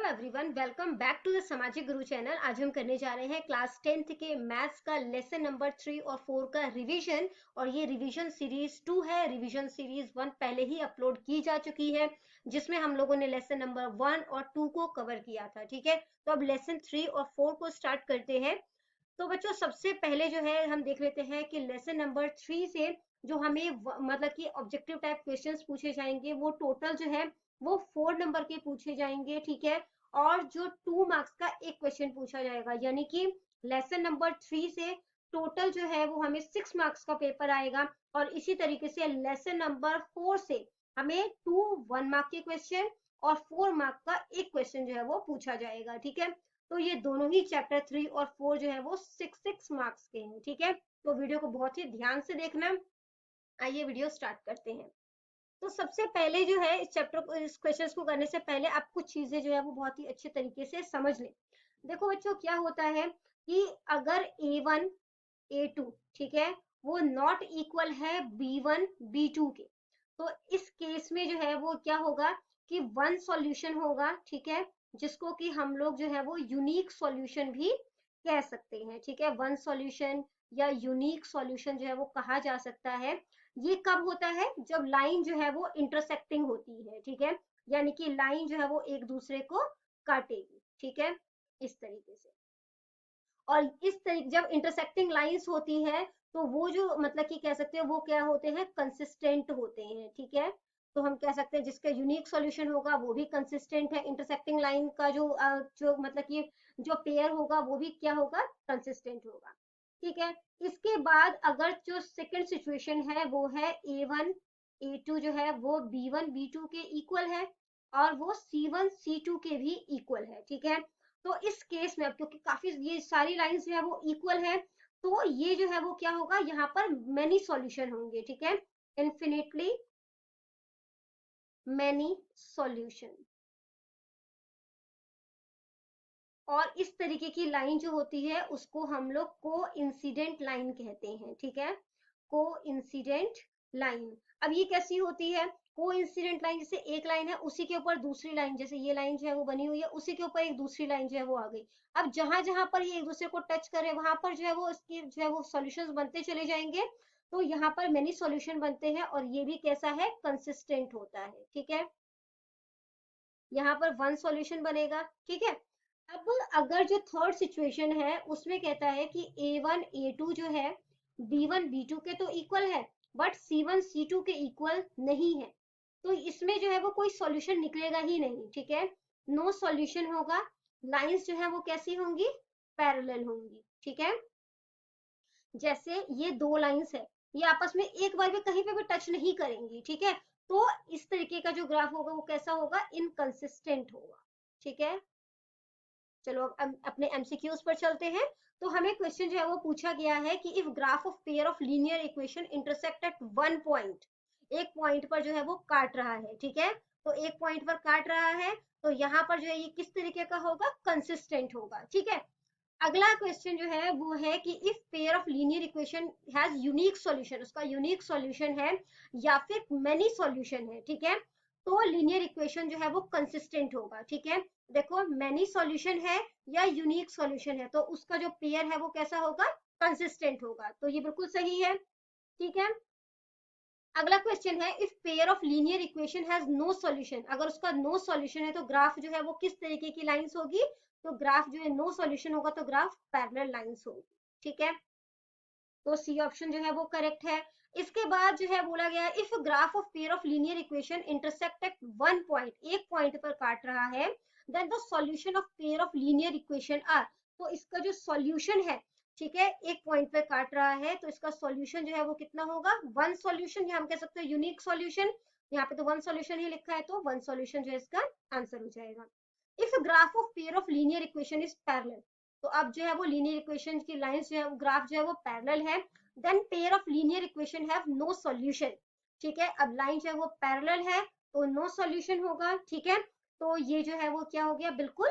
Hello everyone, welcome back to the Samajik Guru channel. आज हम करने जा रहे हैं क्लास 10th के मैथ्स का लेसन नंबर 3 और 4 का रिवीजन। और ये रिवीजन सीरीज 2 है। रिवीजन सीरीज 1 पहले ही अपलोड की जा चुकी है, जिसमें हम लोगों ने लेसन नंबर 1 और 2 को कवर किया था। ठीक है, तो अब लेसन 3 और 4 को स्टार्ट करते हैं। तो बच्चों, सबसे पहले जो है हम देख लेते हैं कि लेसन नंबर 3 से जो हमें मतलब कि ऑब्जेक्टिव टाइप क्वेश्चंस पूछे जाएंगे, वो टोटल जो है वो 4 नंबर के पूछे जाएंगे। ठीक है, और जो 2 मार्क्स का एक क्वेश्चन पूछा जाएगा, यानी कि लेसन नंबर 3 से टोटल जो है वो हमें 6 मार्क्स का पेपर आएगा। और इसी तरीके से लेसन नंबर 4 से हमें 2 1 मार्क के क्वेश्चन और 4 मार्क का एक क्वेश्चन जो है वो पूछा जाएगा। ठीक है, तो ये दोनों ही चैप्टर 3 और 4 जो है वो 6 मार्क्स के हैं। ठीक है, तो वीडियो को बहुत ही ध्यान से देखना। आइए वीडियो स्टार्ट करते हैं। तो सबसे पहले जो है इस चैप्टर को, इस क्वेश्चंस को करने से पहले आप कुछ चीजें जो है वो बहुत ही अच्छे तरीके से समझ लें। देखो बच्चों, क्या होता है कि अगर A1 A2, ठीक है, वो नॉट इक्वल है B1 B2 के, तो इस केस में जो है वो क्या होगा कि वन सॉल्यूशन होगा। ठीक है, जिसको कि हम लोग जो है वो यूनिक सॉल्यूशन भी कह सकते हैं। ठीक है, वन सॉल्यूशन या यूनिक सॉल्यूशन जो है वो कहा जा सकता है। ये कब होता है? जब लाइन जो है वो इंटरसेक्टिंग होती है। ठीक है, यानी कि लाइन जो है वो एक दूसरे को काटेगी। ठीक है, इस तरीके से। और इस तरीके जब इंटरसेक्टिंग लाइंस होती है तो वो जो मतलब कि कह सकते हैं वो क्या होते हैं, कंसिस्टेंट होते हैं। ठीक है, तो हम कह सकते हैं जिसका यूनिक सॉल्यूशन होगा वो भी कंसिस्टेंट है। इंटरसेक्टिंग लाइन का जो मतलब कि जो पेयर होगा वो भी क्या होगा, कंसिस्टेंट होगा। ठीक है, इसके बाद अगर जो सेकंड सिचुएशन है वो है A1 A2 जो है वो B1 B2 के इक्वल है और वो C1 C2 के भी इक्वल है। ठीक है, तो इस केस में अब क्योंकि काफी ये सारी लाइंस जो है वो इक्वल है, तो ये जो है वो क्या होगा, यहाँ पर मेनी सॉल्यूशन होंगे। ठीक है, इन्फिनिटली मेनी सॉल्यूशन। और इस तरीके की लाइन जो होती है उसको हम लोग को इंसिडेंट लाइन कहते हैं। ठीक है, को इंसिडेंट लाइन। अब ये कैसी होती है को इंसिडेंट लाइन? जैसे एक लाइन है, उसी के ऊपर दूसरी लाइन, जैसे ये लाइन जो है वो बनी हुई है, उसी के ऊपर एक दूसरी लाइन जो है वो आ गई। अब जहां जहां पर ये एक दूसरे को टच करे वहां पर जो है वो इसकी जो है वो सॉल्यूशंस बनते चले जाएंगे। तो यहाँ पर मेनी सॉल्यूशन बनते हैं और ये भी कैसा है, कंसिस्टेंट होता है। ठीक है, यहाँ पर वन सॉल्यूशन बनेगा। ठीक है, अब अगर जो थर्ड सिचुएशन है उसमें कहता है कि A1 A2 जो है B1 B2 के तो इक्वल है, बट C1 C2 के इक्वल नहीं है, तो इसमें जो है वो कोई सॉल्यूशन निकलेगा ही नहीं। ठीक है, नो सॉल्यूशन होगा। लाइंस जो है वो कैसी होंगी, पैरेलल होंगी। ठीक है, जैसे ये दो लाइंस है, ये आपस में एक बार भी कहीं पे भी टच नहीं करेंगी। ठीक है, तो इस तरीके का जो ग्राफ होगा वो कैसा होगा, इनकंसिस्टेंट होगा। ठीक है, चलो अब अपने एमसीक्यूज पर चलते हैं। तो हमें क्वेश्चन जो है वो पूछा गया है कि if graph of pair of linear equation intersect at one point, एक पॉइंट पर जो है वो काट रहा है। ठीक है, तो एक पॉइंट पर काट रहा है, तो यहाँ पर जो है ये किस तरीके का होगा, कंसिस्टेंट होगा। ठीक है, अगला क्वेश्चन जो है वो है कि if pair of linear equation has unique solution, उसका यूनिक सॉल्यूशन है या फिर मेनी सॉल्यूशन है। ठीक है, तो लीनियर इक्वेशन जो है वो कंसिस्टेंट होगा। ठीक है, देखो मेनी सॉल्यूशन है या यूनिक सॉल्यूशन है, तो उसका जो पेयर है वो कैसा होगा, कंसिस्टेंट होगा। तो ये बिल्कुल सही है। ठीक है, अगला क्वेश्चन है if pair of linear equation has no solution, अगर उसका नो सॉल्यूशन है तो ग्राफ जो है वो किस तरीके की लाइंस होगी, तो ग्राफ जो है नो सॉल्यूशन होगा तो ग्राफ पैरेलल लाइंस होगी। ठीक है, तो सी ऑप्शन जो है वो करेक्ट है। इसके बाद जो है बोला गया है if graph of pair of linear equation intersect at one point, एक पॉइंट पर काट रहा है, then the solution of pair of linear equation are, तो इसका जो सॉल्यूशन है, ठीक है, एक पॉइंट पर काट रहा है तो इसका सॉल्यूशन जो है वो कितना होगा, वन सॉल्यूशन, या हम कह सकते हैं यूनिक सॉल्यूशन। यहाँ पे तो वन सॉल्यूशन ही लिखा है, तो वन सॉल्यूशन जो है इसका आंसर हो जाएगा। If graph of pair of linear equation is parallel, तो अब जो है वो लीनियर इक्वेशन की लाइंस जो है वो ग्राफ जो है वो पैरेलल है, then pair of linear equation have no solution. ठीक है, अब लाइन जो है वो पैरेलल है तो नो सॉल्यूशन होगा। ठीक है, तो ये जो है वो क्या हो गया, बिल्कुल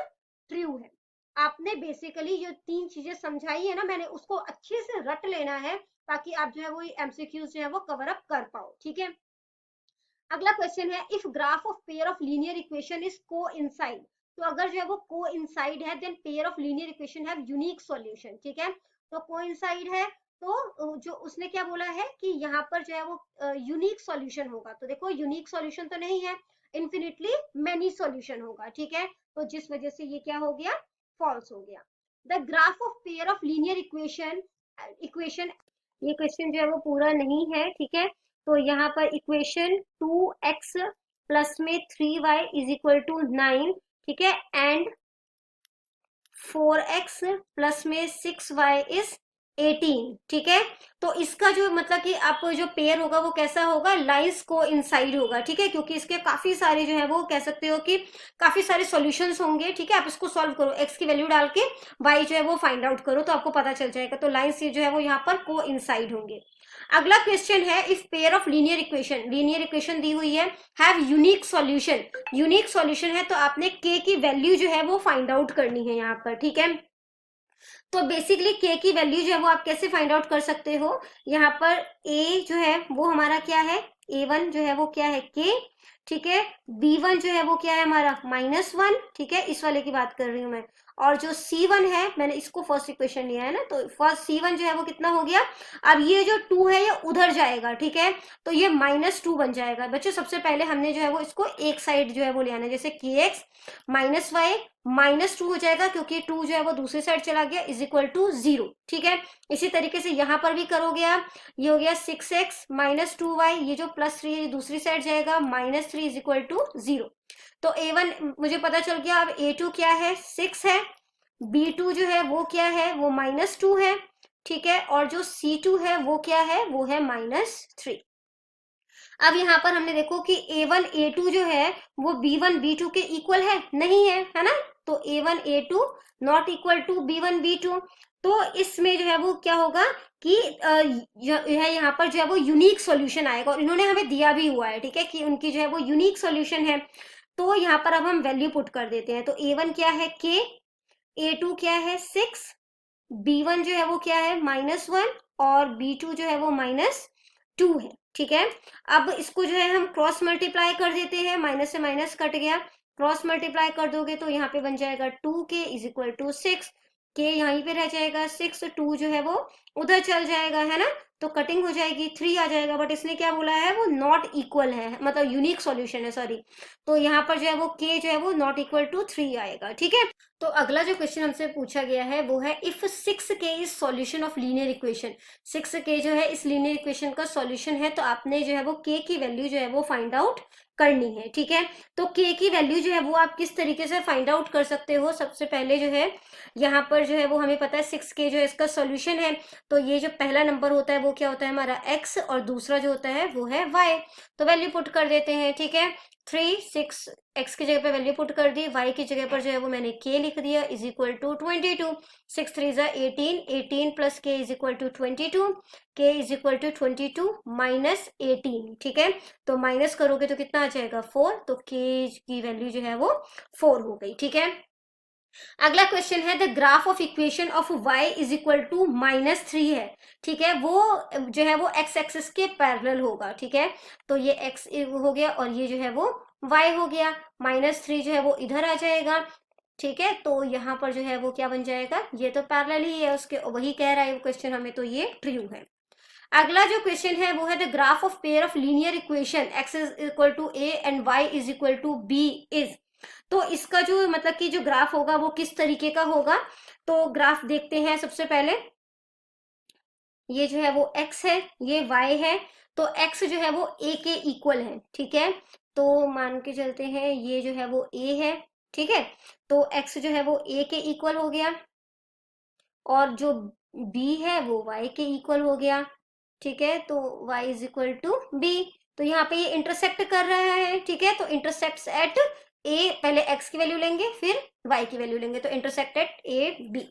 ट्रू है। आपने बेसिकली जो तीन चीजें समझाई है ना मैंने, उसको अच्छे से रट लेना है ताकि आप जो है वो एमसीक्यूज जो है वो कवर अप कर पाओ। ठीक है, अगला क्वेश्चन है if graph of pair of linear equation is coincide, तो अगर जो है वो कोइंसाइड है then pair of linear equation have unique solution, ठीक है। तो कोइंसाइड है तो जो उसने क्या बोला है कि यहाँ पर जो है वो यूनिक सॉल्यूशन होगा। तो देखो यूनिक सॉल्यूशन तो नहीं है, इन्फिनिटली मेनी सॉल्यूशन होगा, ठीक है। तो जिस वजह से ये क्या हो गया, फॉल्स हो गया। The graph of pair of linear equation, ये क्वेश्चन जो है वो पूरा नहीं है, ठीक है। तो यहाँ पर इक्वेशन 2x प्लस में 3y इज इक्वल टू 9, ठीक है, एंड 4x प्लस में 6y इज 18, ठीक है। तो इसका जो मतलब कि आपको जो पेयर होगा वो कैसा होगा, लाइंस को इनसाइड होगा, ठीक है, क्योंकि इसके काफी सारे जो है वो कह सकते हो कि काफी सारे सॉल्यूशंस होंगे, ठीक है। आप इसको सॉल्व करो, x की वैल्यू डाल के y जो है वो फाइंड आउट करो तो आपको पता चल जाएगा। तो लाइंस ये जो है वो यहाँ पर को इनसाइड होंगे। अगला क्वेश्चन है, if pair of linear equation दी हुई है, have unique solution, unique solution है तो आपने k की वैल्यू जो है वो फाइंड आउट करनी है यहाँ पर, ठीक है। तो बेसिकली k की वैल्यू जो है वो आप कैसे फाइंड आउट कर सकते हो, यहाँ पर a जो है वो हमारा क्या है, a1 जो है वो क्या है k, ठीक है। b1 जो है वो क्या है हमारा -1, ठीक है, इस वाले की बात कर रही हूं मैं। और जो c1 है, मैंने इसको फर्स्ट इक्वेशन लिया है ना, तो फर्स्ट c1 जो है वो कितना हो गया। अब ये जो 2 है ये उधर जाएगा, ठीक है, तो ये -2 बन जाएगा। बच्चों सबसे पहले हमने जो है वो इसको एक साइड जो है वो ले आना है, जैसे kx -y -2 हो जाएगा, क्योंकि 2 जो है वो दूसरी साइड चला गया, इज इक्वल टू 0, ठीक है। इसी तरीके से यहाँ पर भी करोगे आप, ये हो गया 6x -2y, ये जो +3 है दूसरी साइड जाएगा, -3 इज इक्वल टू 0। तो a1 मुझे पता चल गया। अब a2 क्या है, 6 है, b2 जो है वो क्या है, वो -2 है, ठीक है, और जो c2 है वो क्या है, वो है -3। अब यहाँ पर हमने देखो कि a1 a2 जो है वो b1 b2 के इक्वल है, नहीं है ना। तो a1 a2 not equal to b1 b2। तो इसमें जो है वो क्या होगा कि यहाँ पर जो है वो यूनिक सॉल्यूशन आएगा, और इन्होंने हमें दिया भी हुआ है, ठीक है, कि उनकी जो है वो यूनिक सॉल्यूशन है। तो यहाँ पर अब हम वैल्यू पुट कर देते हैं। तो a1 क्या है k, a2 क्या है 6, b1 जो है वो क्या है -1, और b2 जो है वो -2 है, ठीक है। अब इसको जो है हम क्रॉस मल्टीप्लाई कर देते हैं, माइनस से माइनस कट गया, क्रॉस मल्टीप्लाई कर दोगे तो यहाँ पे बन जाएगा 2k इज इक्वल टू 6, के यहीं पे रह जाएगा, 6 2 जो है वो उधर चल जाएगा, है ना। तो कटिंग हो जाएगी, 3 आ जाएगा, बट इसने क्या बोला है, वो नॉट इक्वल है, मतलब यूनिक सॉल्यूशन है, सॉरी। तो यहाँ पर जो है वो k जो है वो नॉट इक्वल टू 3 आएगा, ठीक है। तो अगला जो क्वेश्चन हमसे पूछा गया है वो है, if 6k is solution of linear equation, 6k जो है इस लीनियर इक्वेशन का सॉल्यूशन है, तो आपने जो है वो k की वैल्यू जो है वो फाइंड आउट करनी है, ठीक है। तो k की वैल्यू जो है वो आप किस तरीके से फाइंड आउट कर सकते हो, सबसे पहले जो है यहाँ पर जो है वो हमें पता है 6k जो है इसका सॉल्यूशन है। तो ये जो पहला नंबर होता है वो क्या होता है हमारा x, और दूसरा जो होता है वो है y। तो वैल्यू पुट कर देते हैं, ठीक है। 3 6 x की जगह पे वैल्यू पुट कर दी, y की जगह पर जो है वो मैंने k लिख दिया, is equal to 22, 6 3 18, 18 plus k is equal to 22, k is equal to 22 -18, ठीक है। तो माइनस करोगे तो कितना आ जाएगा 4, तो k की वैल्यू जो है वो 4 हो गई, ठीक है। अगला क्वेश्चन है, the graph of equation of y is equal to -3 है, ठीक है, वो जो है वो x एक्सिस के पैरेलल होगा, ठीक है। तो ये x हो गया और ये जो है वो y हो गया, -3 जो है वो इधर आ जाएगा, ठीक है। तो यहाँ पर जो है वो क्या बन जाएगा, ये तो पैरेलल ही है उसके, वही कह रहा है क्वेश्चन हमें, तो ये ट्रू है। अगला जो क्वेश्चन है वो है, the graph of pair of linear equation x is equal to a and y is equal to b is. तो इसका जो मतलब कि जो ग्राफ होगा वो किस तरीके का होगा, तो ग्राफ देखते हैं। सबसे पहले ये जो है वो x है, ये y है, तो x जो है वो a के इक्वल है, ठीक है। तो मान के चलते हैं ये जो है वो a है, ठीक है, तो x जो है वो a के इक्वल हो गया, और जो b है वो y के इक्वल हो गया, ठीक है। तो y is equal to b। तो यहाँ पे ये इंटरसेक्ट कर रहा है, ठीक है, तो इंटरसेक्ट्स एट a, पहले x की वैल्यू लेंगे फिर y की वैल्यू लेंगे, तो intersect at a b।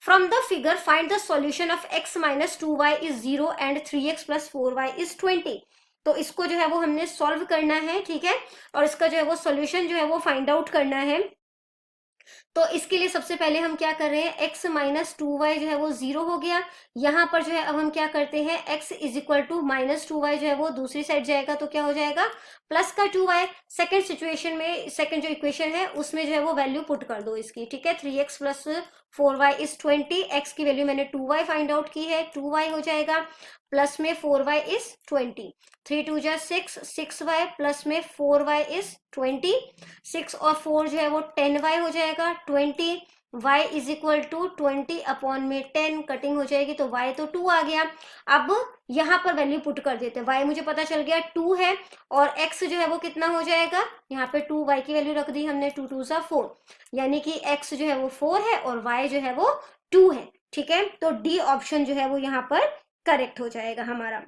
From the figure find the solution of x minus 2y is 0 and 3x plus 4y is 20। तो इसको जो है वो हमने सॉल्व करना है, ठीक है, और इसका जो है वो सॉल्यूशन जो है वो फाइंड आउट करना है। तो इसके लिए सबसे पहले हम क्या कर रहे हैं, x माइनस 2y जो है वो 0 हो गया। यहाँ पर जो है अब हम क्या करते हैं, x is equal to minus 2y जो है वो दूसरी साइड जाएगा तो क्या हो जाएगा, प्लस का 2y। सेकेंड सिचुएशन में, सेकेंड जो इक्वेशन है उसमें जो है वो वैल्यू पुट कर दो इसकी, ठीक है। 3x plus 4y is 20, x की वैल्यू मैंने 2y फाइंड आउट की है, 2y हो जाएगा, प्लस में 4y इज 20, 3 2 जा 6, 6y प्लस में 4y इज 20, 6 और 4 जो है वो 10y हो जाएगा, 20 y is equal to 20 upon में 10, कटिंग हो जाएगी तो y तो 2 आ गया। अब यहाँ पर वैल्यू पुट कर देते हैं, y मुझे पता चल गया 2 है, और x जो है वो कितना हो जाएगा, यहाँ पे 2, y की वैल्यू रख दी हमने, 2 2 जा 4, यानी कि x जो है वो 4 है और y जो है वो 2 है, ठीक है। तो डी ऑप्शन जो है वो यहाँ पर करेक्ट हो जाएगा हमारा,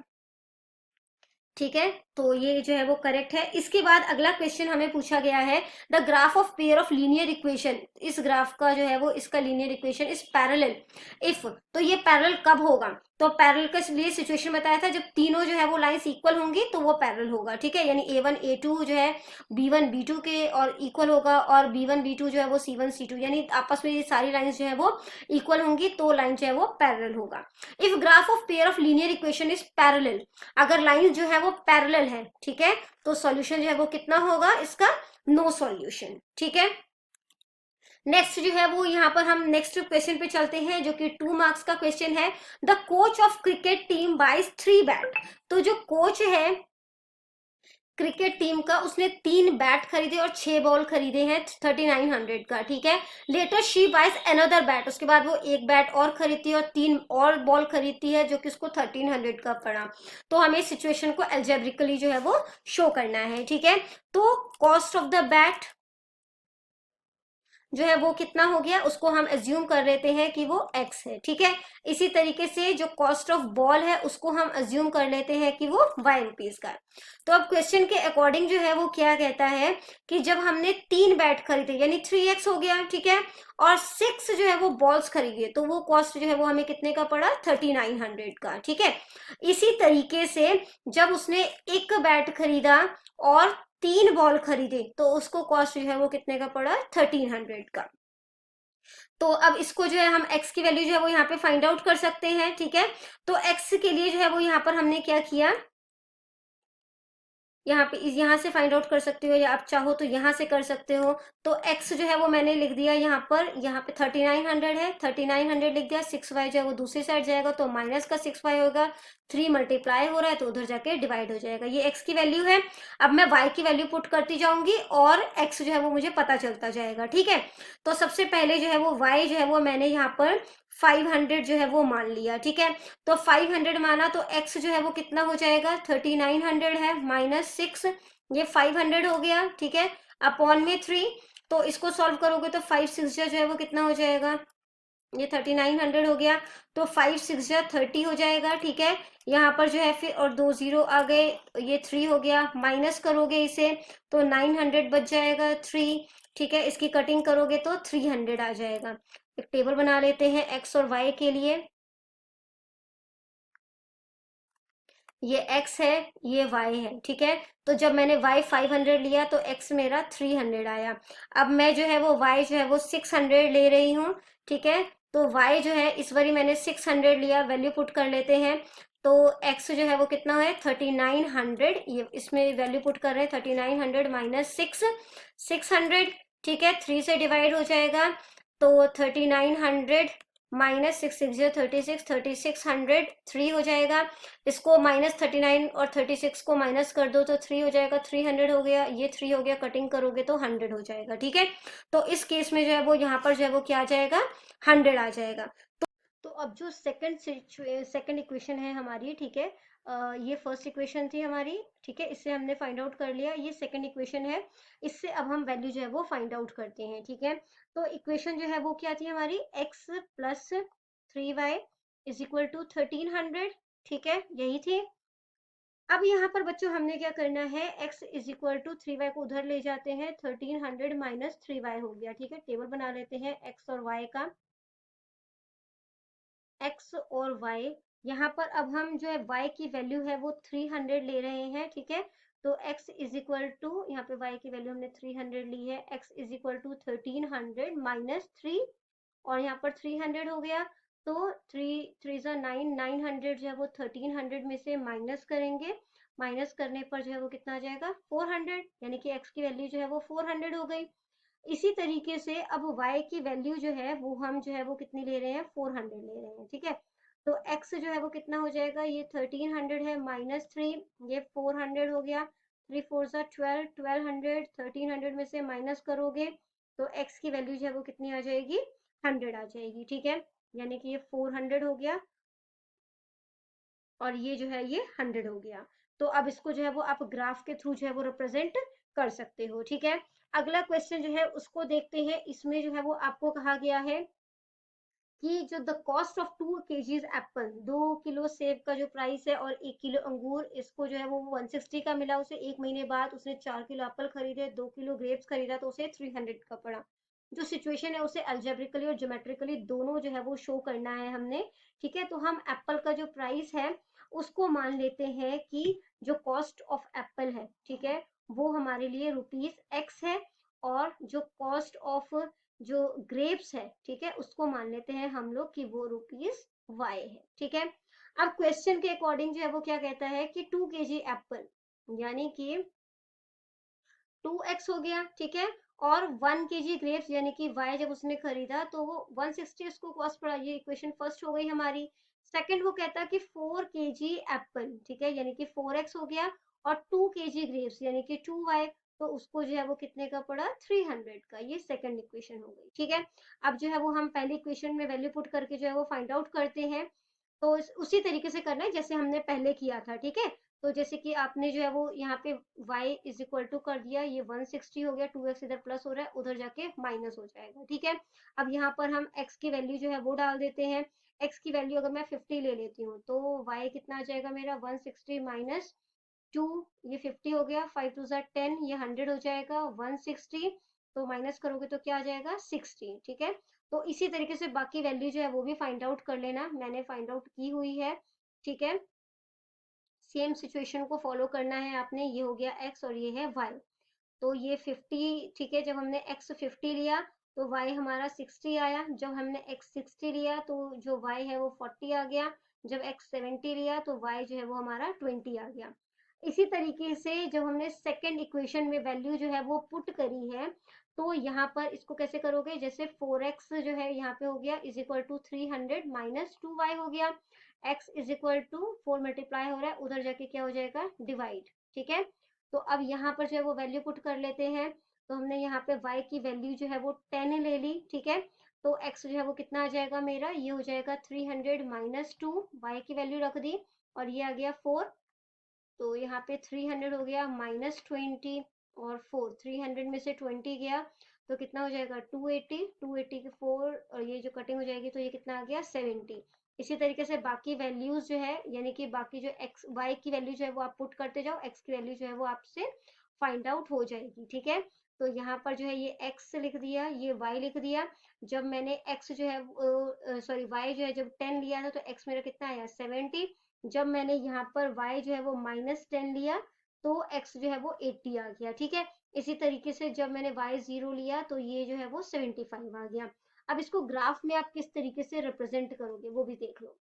ठीक है। तो ये जो है वो करेक्ट है। इसके बाद अगला क्वेश्चन हमें पूछा गया है, the graph of pair of linear equation, इस ग्राफ का जो है वो, इसका linear equation is parallel if, तो ये पैरेलल कब होगा, तो पैरेलल के लिए सिचुएशन बताया था, जब तीनों जो है वो लाइंस इक्वल होंगी तो वो पैरेलल होगा, ठीक है। यानी a1 a2 जो है b1 b2 के और इक्वल होगा, और b1 b2 जो है वो c1 c2, यानी आपस में ये सारी लाइंस जो है वो इक्वल होंगी तो लाइन जो है वो पैरेलल होगा। If graph of pair of linear equation is parallel, अगर लाइन जो है वो पैरेलल है, ठीक है, तो सॉल्यूशन जो है वो कितना होगा इसका, नो सॉल्यूशन, ठीक है। नेक्स्ट जो है वो, यहाँ पर हम नेक्स्ट क्वेश्चन पे चलते हैं जो कि 2 मार्क्स का क्वेश्चन है। The coach of cricket team buys 3 bat, तो जो कोच है क्रिकेट टीम का, उसने 3 बैट खरीदे और 6 बॉल खरीदे हैं 3900 का, ठीक है। Later she buys another bat, उसके बाद वो एक बैट और खरीदती है और 3 और बॉल खरीदती है जो कि उसको 1300 का पड़ा। तो हमें सिचुएशन को एल्जेब्रिकली जो है वो शो करना है, ठीक है। तो कॉस्ट ऑफ द बैट जो है वो कितना हो गया, उसको हम एज्यूम कर लेते हैं कि वो x है, ठीक है। इसी तरीके से जो कॉस्ट ऑफ बॉल है उसको हम एज्यूम कर लेते हैं कि वो y रुपीज का। तो अब क्वेश्चन के अकॉर्डिंग जो है वो क्या कहता है कि जब हमने 3 बैट खरीदे यानी 3x हो गया, ठीक है, और 6 जो है वो बॉल्स खरीदे तो वो कॉस्ट जो है वो हमें कितने का पड़ा, 3900 का, ठीक है। इसी तरीके से जब उसने एक बैट खरीदा और 3 बॉल खरीदे तो उसको कॉस्ट जो है वो कितने का पड़ा, 1300 का। तो अब इसको जो है हम x की वैल्यू जो है वो यहाँ पे फाइंड आउट कर सकते हैं, ठीक है। तो x के लिए जो है वो यहाँ पर हमने क्या किया, यहाँ पे यहाँ से फाइंड आउट कर सकते हो या आप चाहो तो यहाँ से कर सकते हो। तो x जो है वो मैंने लिख दिया यहाँ पर, यहाँ पे 3900 है, 3900 लिख दिया, 6y जो है वो दूसरी साइड जाएगा तो माइनस का 6y होगा, 3 मल्टीप्लाई हो रहा है तो उधर जाके डिवाइड हो जाएगा, ये x की वैल्यू है। अब मैं y की वैल्यू पुट करती जाऊंगी और x जो है वो मुझे पता चलता जाएगा, ठीक है। तो सबसे पहले जो है वो y जो है वो मैंने यहाँ पर 500 जो है वो मान लिया, ठीक है। तो 500 माना तो x जो है वो कितना हो जाएगा, 3900 है, माइनस 6, ये 500 हो गया, ठीक है, अपॉन में 3। तो इसको सॉल्व करोगे तो 5 6 जो है वो कितना हो जाएगा, ये 3900 हो गया, तो 5 6 30 हो जाएगा, ठीक है। यहाँ पर जो है फिर और 2 0 आ गए, ये 3 हो गया, माइनस करोगे इसे तो 900 बच जाएगा 3, ठीक है। इसकी कटिंग करोगे तो 300 आ जाएगा। एक टेबल बना लेते हैं x और y के लिए, ये x है, ये y है, ठीक है। तो जब मैंने y 500 लिया तो x मेरा 300 आया। अब मैं जो है वो y जो है वो 600 ले रही हूँ, ठीक है। तो y जो है इस बारी मैंने 600 लिया, वैल्यू पुट कर लेते हैं। तो x जो है वो कितना है, 3900, ये इसमें वैल्यू पुट कर रहे हैं, 3900 माइनस 6, 600, ठीक है, 3 से डिवाइड हो जाएगा तो 3900 माइनस 6 6 36, 3600 3 हो जाएगा। इसको माइनस 39 और 36 को माइनस कर दो तो 3 हो जाएगा, 300 हो गया, ये 3 हो गया, कटिंग करोगे तो 100 हो जाएगा, ठीक है। तो इस केस में जो है वो यहाँ पर जो है वो क्या आ जाएगा, 100 आ जाएगा। तो अब जो सेकंड इक्वेशन है हमारी, ठीक है, ये फर्स्ट इक्वेशन थी हमारी, ठीक है, इससे हमने फाइंड आउट कर लिया, ये सेकंड इक्वेशन है, इससे अब हम वैल्यू जो है वो फाइंड आउट करते हैं, ठीक है। तो इक्वेशन जो है वो क्या थी हमारी, x plus 3y is equal to 1300, ठीक है, यही थी। अब यहाँ पर बच्चों हमने क्या करना है, x is equal to 3y को उधर ले जाते हैं, 1300 माइनस 3y हो गया, ठीक है। टेबल बना लेते हैं x और y का, x और y, यहाँ पर अब हम जो है y की वैल्यू है वो 300 ले रहे हैं, ठीक है। तो x इज इक्वल टू, यहाँ पे y की वैल्यू हमने 300 ली है, x is equal to 1300 minus 3, और यहाँ पर 300 हो गया, तो 3 3 ज़ा 9, 900 जो है वो 1300 में से माइनस करेंगे, माइनस करने पर जो है वो कितना आ जाएगा 400, यानी कि x की वैल्यू जो है वो 400 हो गई। इसी तरीके से अब y की वैल्यू जो है वो हम जो है वो कितनी ले रहे हैं 400 ले रहे हैं, ठीक है। तो x जो है वो कितना हो जाएगा, ये 1300 है माइनस 3, ये 400 हो गया, 3 4 ज़ा 12, 1200 1300 में से माइनस करोगे तो x की वैल्यू जो है वो कितनी आ जाएगी 100 आ जाएगी, ठीक है। यानी कि ये 400 हो गया और ये जो है ये 100 हो गया। तो अब इसको जो है वो आप ग्राफ के थ्रू जो है वो रिप्रेजेंट कर सकते हो, ठीक है। अगला क्वेश्चन जो है उसको देखते हैं। इसमें जो है वो आपको कहा गया है कि जो the cost of 2 kgs Apple, 2 kilo सेब का जो प्राइस है और 1 किलो अंगूर, इसको जो है वो 160 का मिला उसे, 1 महीने बाद उसने 4 किलो एप्पल खरीदे, 2 किलो ग्रेप्स खरीदा तो उसे 300 का पड़ा। जो सिचुएशन है उसे अल्जेब्रिकली और ज्योमेट्रिकली दोनों जो है वो शो करना है हमने, ठीक है। तो हम एप्पल का जो प्राइस है उसको मान लेते हैं कि जो कॉस्ट ऑफ एप्पल है, ठीक है, वो हमारे लिए ₹x है, और जो कॉस्ट ऑफ जो ग्रेप्स है, ठीक है, उसको मान लेते हैं हम लोग कि वो ₹y है, ठीक है। अब क्वेश्चन के अकॉर्डिंग जो है वो क्या कहता है कि 2 kg एप्पल यानी कि 2x हो गया, ठीक है, और 1 kg ग्रेप्स यानी कि y जब उसने खरीदा तो वो 160 उसको कॉस्ट पड़ा। ये इक्वेशन फर्स्ट हो गई हमारी। सेकंड वो कहता है कि 4 kg एप्पल, ठीक है, यानी कि 4x हो गया, और 2 kg ग्रेप्स यानी कि 2y, तो उसको जो है वो कितने का पड़ा 300 का। ये सेकंड इक्वेशन हो गई, ठीक है। अब जो है वो हम पहली इक्वेशन में वैल्यू पुट करके जो है वो फाइंड आउट करते हैं। तो उसी तरीके से करना है जैसे हमने पहले किया था, ठीक है। तो जैसे कि आपने जो है वो यहाँ पे y इज इक्वल टू कर दिया, ये 160 हो गया, 2x इधर प्लस हो रहा है, उधर जाके माइनस हो जाएगा, ठीक है। अब यहाँ पर हम x की वैल्यू जो है वो डाल देते हैं। x की वैल्यू अगर मैं 50 ले लेती हूँ तो y कितना आ जाएगा मेरा 160 माइनस 2, ये 50 हो गया, 5 2 ज़ा 10, ये 100 हो जाएगा, 160 तो माइनस करोगे तो क्या आ जाएगा 60, ठीक है। तो इसी तरीके से बाकी वैल्यू जो है वो भी फाइंड आउट कर लेना, मैंने फाइंड आउट की हुई है, ठीक है। सेम सिचुएशन को फॉलो करना है आपने। ये हो गया x और ये है y। तो ये 50, ठीक है, जब हमने x 50 लिया तो y हमारा 60 आया, जब हमने x 60 लिया तो जो y है वो 40 आ गया, जब x 70 लिया तो y जो है वो हमारा 20 आ गया। इसी तरीके से जब हमने सेकंड इक्वेशन में वैल्यू जो है वो पुट करी है, तो यहाँ पर इसको कैसे करोगे, जैसे 4x जो है यहाँ पे हो गया is equal to 300 minus 2y हो गया, x is equal to 4 multiply हो रहा है, उधर जाके क्या हो जाएगा डिवाइड, ठीक है। तो अब यहाँ पर जो है वो वैल्यू पुट कर लेते हैं। तो हमने यहाँ पे y की वैल्यू जो है वो 10 ले ली, ठीक है। तो x जो है वो कितना आ जाएगा मेरा, ये हो जाएगा 300 माइनस 2, y की वैल्यू रख दी, और ये आ गया 4, तो यहाँ पे 300 हो गया माइनस 20, और 4, 300 में से 20 गया तो कितना हो जाएगा 280, 280 के 4, और ये जो कटिंग हो जाएगी तो ये कितना आ गया 70। इसी तरीके से बाकी वैल्यूज जो है, यानी कि बाकी जो x y की वैल्यू जो है वो आप पुट करते जाओ, x की वैल्यू जो है वो आपसे फाइंड आउट हो जाएगी, ठीक है। तो यहाँ पर जो है ये x लिख दिया, ये y लिख दिया। जब मैंने x जो है सॉरी y जो है जब 10 लिया था तो x मेरा कितना आया 70, जब मैंने यहाँ पर y जो है वो -10 लिया तो x जो है वो 80 आ गया, ठीक है। इसी तरीके से जब मैंने y 0 लिया तो ये जो है वो 75 आ गया। अब इसको ग्राफ में आप किस तरीके से रिप्रेजेंट करोगे वो भी देख लो।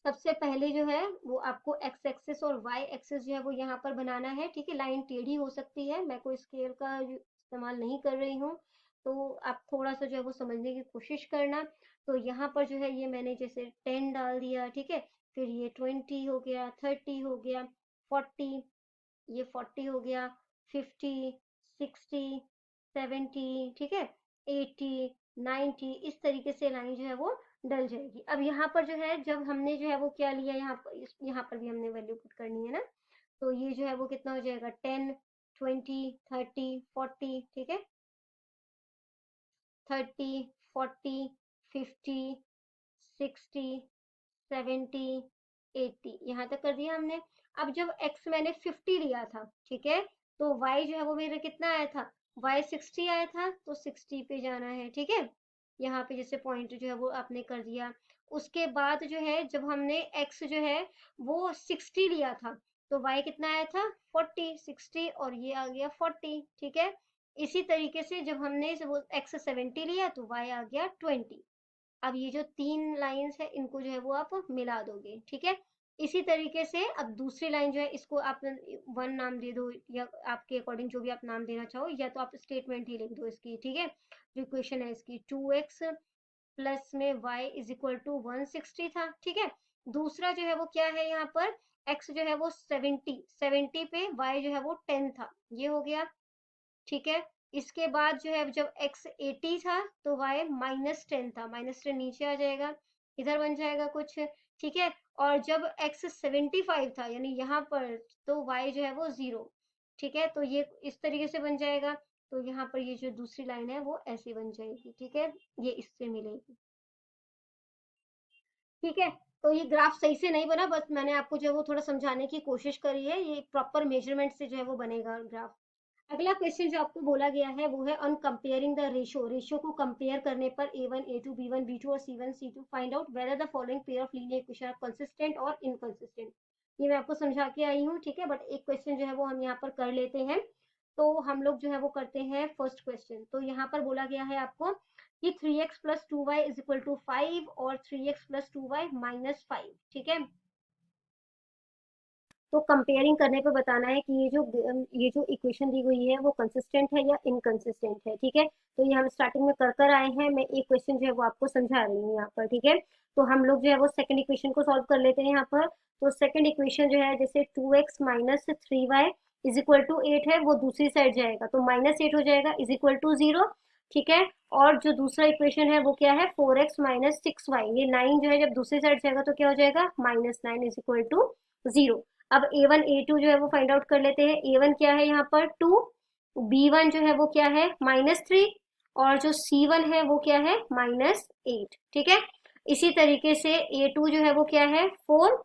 सबसे पहले जो है वो आपको x एक्सिस और y एक्सिस जो है वो यहाँ पर बनाना है, ठीक है। लाइन टेढ़ी हो सकती है, मैं कोई स्केल का इस्तेमाल नहीं कर रही हूँ, तो आप थोड़ा सा जो है वो समझने की कोशिश करना। तो यहाँ पर जो है ये मैंने जैसे 10 डाल दिया, ठीक है, फिर ये 20 हो गया, 30 हो गया, 40, ये 40 हो गया, 50, 60, 70, ठीक है, 80, 90, इस तरीके से लाइन जो है वो डल जाएगी। अब यहाँ पर जो है जब हमने जो है वो क्या लिया, यहाँ पर भी हमने वैल्यू पुट करनी है ना, तो ये जो है वो कितना हो जाएगा 10, 20, 30, 40, ठीक है, 30, 40, 50, 60, 70, 80, यहाँ तक कर दिया हमने। अब जब x मैंने 50 लिया था, ठीक है, तो y जो है वो मेरा कितना आया था, y 60 आया था, तो 60 पे जाना है, ठीक है। यहाँ पे जैसे पॉइंट जो है वो आपने कर दिया। उसके बाद जो है जब हमने x जो है वो 60 लिया था, तो y कितना आया था 40, 60 और ये आ गया 40, ठीक है। इसी तरीके से जब हमने x 70 लिया तो y आ गया 20। अब ये जो 3 लाइंस है इनको जो है वो आप मिला दोगे, ठीक है। इसी तरीके से अब दूसरी लाइन जो है इसको आप 1 नाम दे दो, या आपके अकॉर्डिंग जो भी आप नाम देना चाहो, या तो आप स्टेटमेंट ही लिख दो इसकी, ठीक है। जो इक्वेशन है इसकी 2x प्लस में y इज इक्वल टू 160 था, ठीक है। दूसरा जो है वो क्या है, यहाँ पर x जो है वो 70 पे y जो है वो 10 था, ये हो गया, ठीक है। इसके बाद जो है जब x 80 था तो y -10 था, -10 नीचे आ जाएगा, इधर बन जाएगा कुछ, ठीक है। और जब x 75 था यानी यहाँ पर, तो y जो है वो 0, ठीक है। तो ये इस तरीके से बन जाएगा। तो यहाँ पर ये जो दूसरी लाइन है वो ऐसे बन जाएगी, ठीक है, ये इससे मिलेगी, ठीक है। तो ये ग्राफ सही से नहीं बना, बस मैंने आपको जो है वो थोड़ा समझाने की कोशिश करी है, ये प्रॉपर मेजरमेंट से जो है वो बनेगा ग्राफ। अगला क्वेश्चन जो आपको बोला गया है वो है ऑन कंपेयरिंग द रेशियो को कंपेयर करने पर a1 a2 b1 b2 और c1 c2 find out whether the following pair of linear equation are consistent और इनकंसिस्टेंट। ये मैं आपको समझा के आई हूँ, ठीक है। बट एक क्वेश्चन जो है वो हम यहाँ पर कर लेते हैं। तो हम लोग जो है वो करते हैं फर्स्ट क्वेश्चन। तो यहाँ पर बोला गया है आपको कि 3x plus 2y is equal to 5 और 3x प्लस 2y माइनस 5, ठीक है। तो कंपेयरिंग करने पे बताना है कि ये जो इक्वेशन दी गई है वो कंसिस्टेंट है या इनकंसिस्टेंट है, ठीक है। तो ये हम स्टार्टिंग में कर आए हैं, मैं एक क्वेश्चन जो है वो आपको समझा रही हूँ यहाँ पर, ठीक है। तो हम लोग जो है वो सेकंड इक्वेशन को सॉल्व कर लेते हैं यहाँ पर। तो सेकंड इक्वेशन जो है, जैसे 2x minus 3y is equal to 8 है, वो दूसरी साइड जाएगा तो -8 हो जाएगा इज इक्वल टू 0, ठीक है। और जो दूसरा इक्वेशन है वो क्या है, 4x माइनस 6y, ये 9 जो है जब दूसरी साइड जाएगा तो क्या हो जाएगा, -9 इज इक्वल टू 0। अब a1 a2 जो है वो फाइंड आउट कर लेते हैं। a1 क्या है यहाँ पर 2, b1 जो है वो क्या है -3, और जो c1 है वो क्या है -8, ठीक है। इसी तरीके से a2 जो है वो क्या है 4,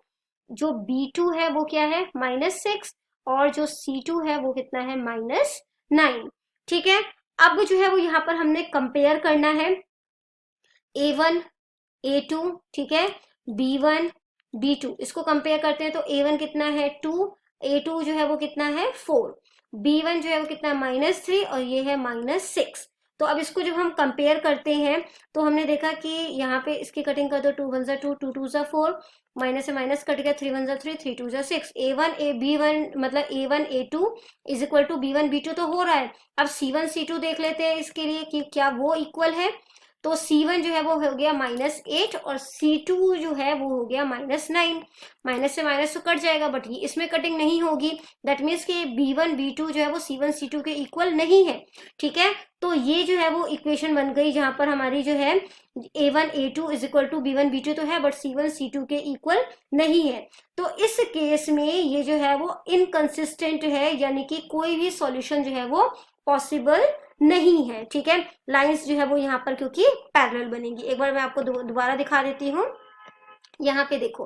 जो b2 है वो क्या है -6, और जो c2 है वो कितना है -9, ठीक है। अब जो है वो यहाँ पर हमने कंपेयर करना है a1 a2, ठीक है, b1 b2, इसको कंपेयर करते हैं। तो a1 कितना है 2, a2 जो है वो कितना है 4, b1 जो है वो कितना है -3 और ये है -6। तो अब इसको जब हम कंपेयर करते हैं तो हमने देखा कि यहाँ पे इसकी कटिंग कर दो, 2 1 2 2 2 4, माइनस से माइनस कट गया, 3 1 3 3 2 6, a1 a b1 मतलब a1 a2 is equal to b1 b2 तो हो रहा है। अब c1 c2 देख लेते हैं इसके लिए कि क्या वो इक्वल है। तो C1 जो है वो हो गया -8 और C2 जो है वो हो गया -9, माइनस से माइनस तो कट जाएगा, बट ये इसमें कटिंग नहीं होगी, दैट मीन्स कि B1 B2 जो है वो C1 C2 के इक्वल नहीं है, ठीक है। तो ये जो है वो इक्वेशन बन गई जहां पर हमारी जो है A1 A2 is equal to B1 B2 तो है, बट C1 C2 के इक्वल नहीं है। तो इस केस में ये जो है वो इनकंसिस्टेंट है, यानी कि कोई भी सॉल्यूशन जो है वो पॉसिबल नहीं है, ठीक है। लाइंस जो है वो यहाँ पर क्योंकि पैरेलल बनेगी। एक बार मैं आपको दोबारा दिखा देती हूँ, यहाँ पे देखो।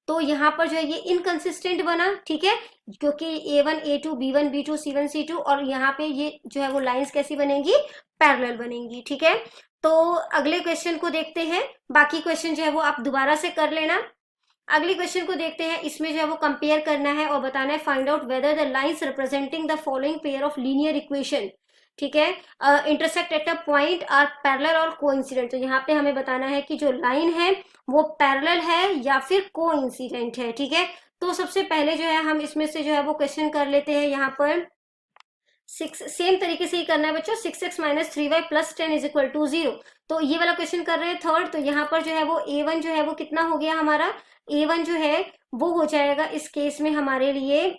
तो यहाँ पर जो है ये इनकंसिस्टेंट बना, ठीक है, क्योंकि a1 a2 b1 b2 c1 c2, और यहाँ पे ये जो है वो लाइंस कैसी बनेगी, पैरेलल बनेंगी, ठीक है। तो अगले क्वेश्चन को देखते हैं। बाकी क्वेश्चन जो है वो आप दोबारा से कर लेना। अगले क्वेश्चन को देखते हैं। इसमें जो है वो कंपेयर करना है और बताना है find out whether the lines representing the following pair of linear equation, ठीक है, intersect at a point or parallel और कोइंसिडेंट। तो यहाँ पे हमें बताना है कि जो लाइन है वो पैरेलल है या फिर कोइंसिडेंट है, ठीक है। तो सबसे पहले जो है हम इसमें से जो है वो क्वेश्चन कर लेते हैं। यहाँ पर 6 सेम तरीके से ही करना है बच्चों, 6x minus 3y plus 10 is equal to 0। तो ये वाला क्वेश्चन कर रहे हैं थर्ड। तो यहाँ पर जो है वो a1 जो है वो कितना हो गया हमारा, a1 जो है वो हो जाएगा इस केस में हमारे लिए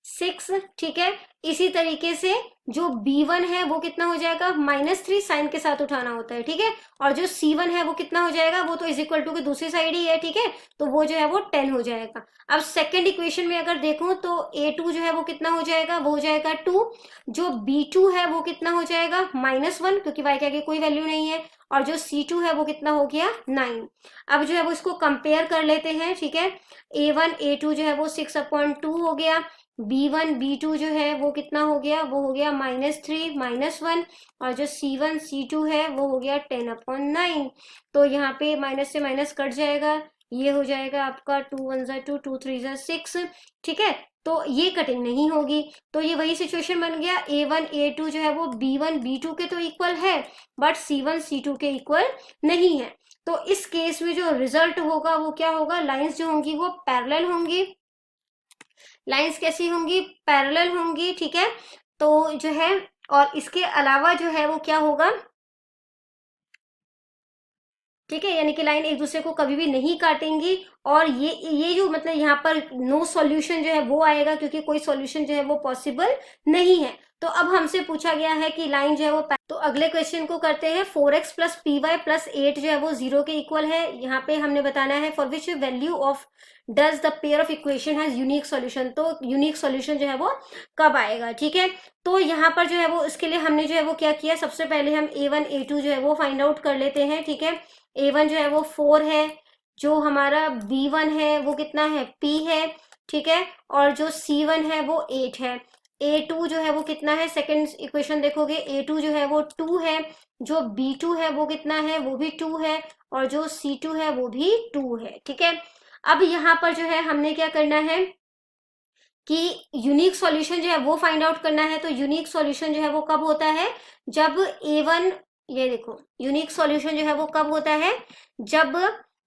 6, ठीक है। इसी तरीके से जो b1 है वो कितना हो जाएगा -3, साइन के साथ उठाना होता है, ठीक है। और जो c1 है वो कितना हो जाएगा, वो तो इज इक्वल टू की दूसरी साइड ही है, ठीक है। तो वो जो है वो 10 हो जाएगा। अब सेकंड इक्वेशन में अगर देखूं तो a2 जो है वो कितना हो जाएगा, वो हो जाएगा 2। जो b2 है वो कितना हो जाएगा -1, क्योंकि y के आगे कोई वैल्यू नहीं है। और जो c2 है वो कितना हो गया 9। अब जो है वो इसको कंपेयर कर लेते हैं, ठीक है। a1 a2 जो है वो 6/2 हो गया, b1 b2 जो है वो कितना हो गया, वो हो गया -3 -1, और जो c1 c2 है वो हो गया 10/9। तो यहाँ पे माइनस से माइनस कट जाएगा, ये हो जाएगा आपका 2 1 ज़ा 2, 2 3 ज़ा 6, ठीक है। तो ये कटिंग नहीं होगी, तो ये वही सिचुएशन बन गया, A1 A2 जो है वो B1 B2 के तो इक्वल है, बट C1 C2 के इक्वल नहीं है। तो इस केस में जो रिजल्ट होगा वो क्या होगा, लाइंस जो होंगी वो पैरेलल होंगी। लाइंस कैसी होंगी, पैरेलल होंगी, ठीक है। तो जो है, और इसके अलावा जो है वो क्या होगा, ठीक है, यानी कि लाइन एक दूसरे को कभी भी नहीं काटेंगी। और ये जो मतलब यहाँ पर नो सॉल्यूशन जो है वो आएगा, क्योंकि कोई सॉल्यूशन जो है वो पॉसिबल नहीं है। तो अब हमसे पूछा गया है कि लाइन जो है वो, तो अगले क्वेश्चन को करते हैं। 4x plus P Y plus 8 जो है वो 0 के इक्वल है। यहाँ पे हमने बताना है for which value of does the pair of equation has unique solution. तो यूनिक सॉल्यूशन जो है वो कब आएगा, ठीक है। तो यहाँ पर जो है वो, इसके लिए हमने जो है वो क्या किया, सबसे पहले हम A1 A2 जो है वो फाइंड आउट कर लेते हैं, ठीक है। A1 जो है वो 4 है, जो हमारा B1 है वो कितना है, P है, ठीक है। और जो C1 है वो 8 है। A2 जो है वो कितना है, सेकंड इक्वेशन देखोगे, A2 जो है वो 2 है, जो B2 है वो कितना है, वो भी 2 है, और जो C2 है वो भी 2 है, ठीक है। अब यहाँ पर जो है हमने क्या करना है कि यूनिक सॉल्यूशन जो है वो फाइंड आउट करना है। तो यूनिक सॉल्यूशन जो है वो कब होता है, जब A1, ये देखो यूनिक सॉल्यूशन जो है वो कब होता है, जब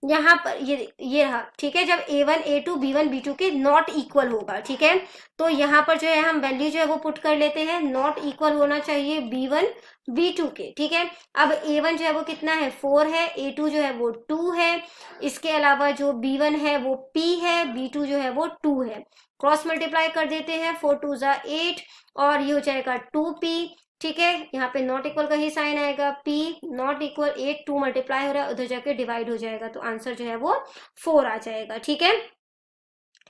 यहाँ पर ये रहा, ठीक है, जब A1 A2 B1 B2 के नॉट इक्वल होगा, ठीक है। तो यहाँ पर जो है हम वैल्यू जो है वो पुट कर लेते हैं, नॉट इक्वल होना चाहिए B1 B2 के, ठीक है। अब A1 जो है वो कितना है, 4 है, A2 जो है वो 2 है, इसके अलावा जो B1 है वो P है, B2 जो है वो 2 है। क्रॉस मल्टीप्लाई कर देते हैं, 4 2 ज़ा 8, और ये हो जाएगा 2p, ठीक है। यहाँ पे नॉट इक्वल का ही साइन आएगा, p नॉट इक्वल 8, 2 मल्टीप्लाई हो रहा है, उधर जाके डिवाइड हो जाएगा, तो आंसर जो है वो 4 आ जाएगा, ठीक है।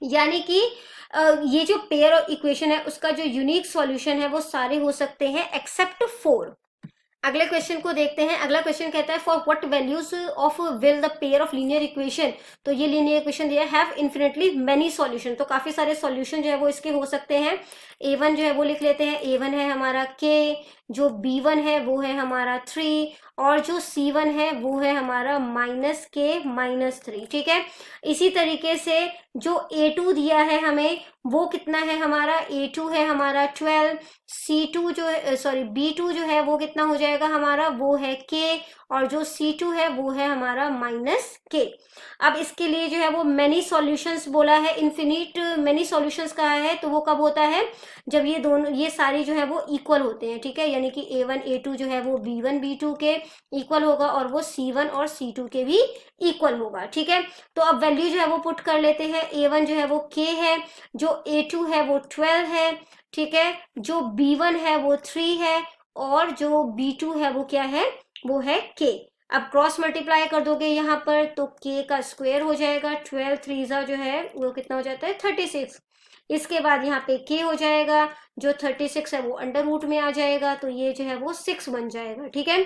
यानी कि ये जो पेयर और इक्वेशन है उसका जो यूनिक सॉल्यूशन है वो सारे हो सकते हैं एक्सेप्ट 4। अगले क्वेश्चन को देखते हैं। अगला क्वेश्चन कहता है for what values of will the pair of linear equation. तो ये लीनियर इक्वेशन दिया हैव इन्फिनिटली मेनी सॉल्यूशन, तो काफी सारे सॉल्यूशन जो है वो इसके हो सकते हैं। A1 जो है वो लिख लेते हैं, A1 है हमारा K, जो B1 है वो है हमारा 3, और जो C1 है वो है हमारा -K-3, ठीक है। इसी तरीके से जो A2 दिया है हमें वो कितना है, हमारा A2 है हमारा 12, C2 जो है, सॉरी B2 जो है वो कितना हो जाएगा हमारा, वो है K, और जो C2 है वो है हमारा -K। अब इसके लिए जो है वो मेनी सॉल्यूशंस बोला है, इन्फिनिट मेनी सॉल्यूशंस कहा है, तो वो कब होता है, जब ये दोनों, ये सारे जो है वो इक्वल होते हैं, ठीक है। यानी कि A1 A2 जो है वो B1 B2 के इक्वल होगा, और वो C1 और C2 के भी इक्वल होगा, ठीक है। तो अब वैल्यू जो है वो पुट कर लेते हैं। A1 जो है वो K है, जो A2 है वो 12 है, ठीक है, जो B1 है वो 3 है, और जो B2 है वो क्या है, वो है K। अब क्रॉस मल्टीप्लाई कर दोगे यहाँ पर, तो K का स्क्वायर हो जाएगा, 12 3 जो है वो कितना हो जाता है, 36। इसके बाद यहाँ पे K हो जाएगा, जो 36 है वो अंडर रूट में आ जाएगा, तो ये जो है वो 6 बन जाएगा, ठीक है।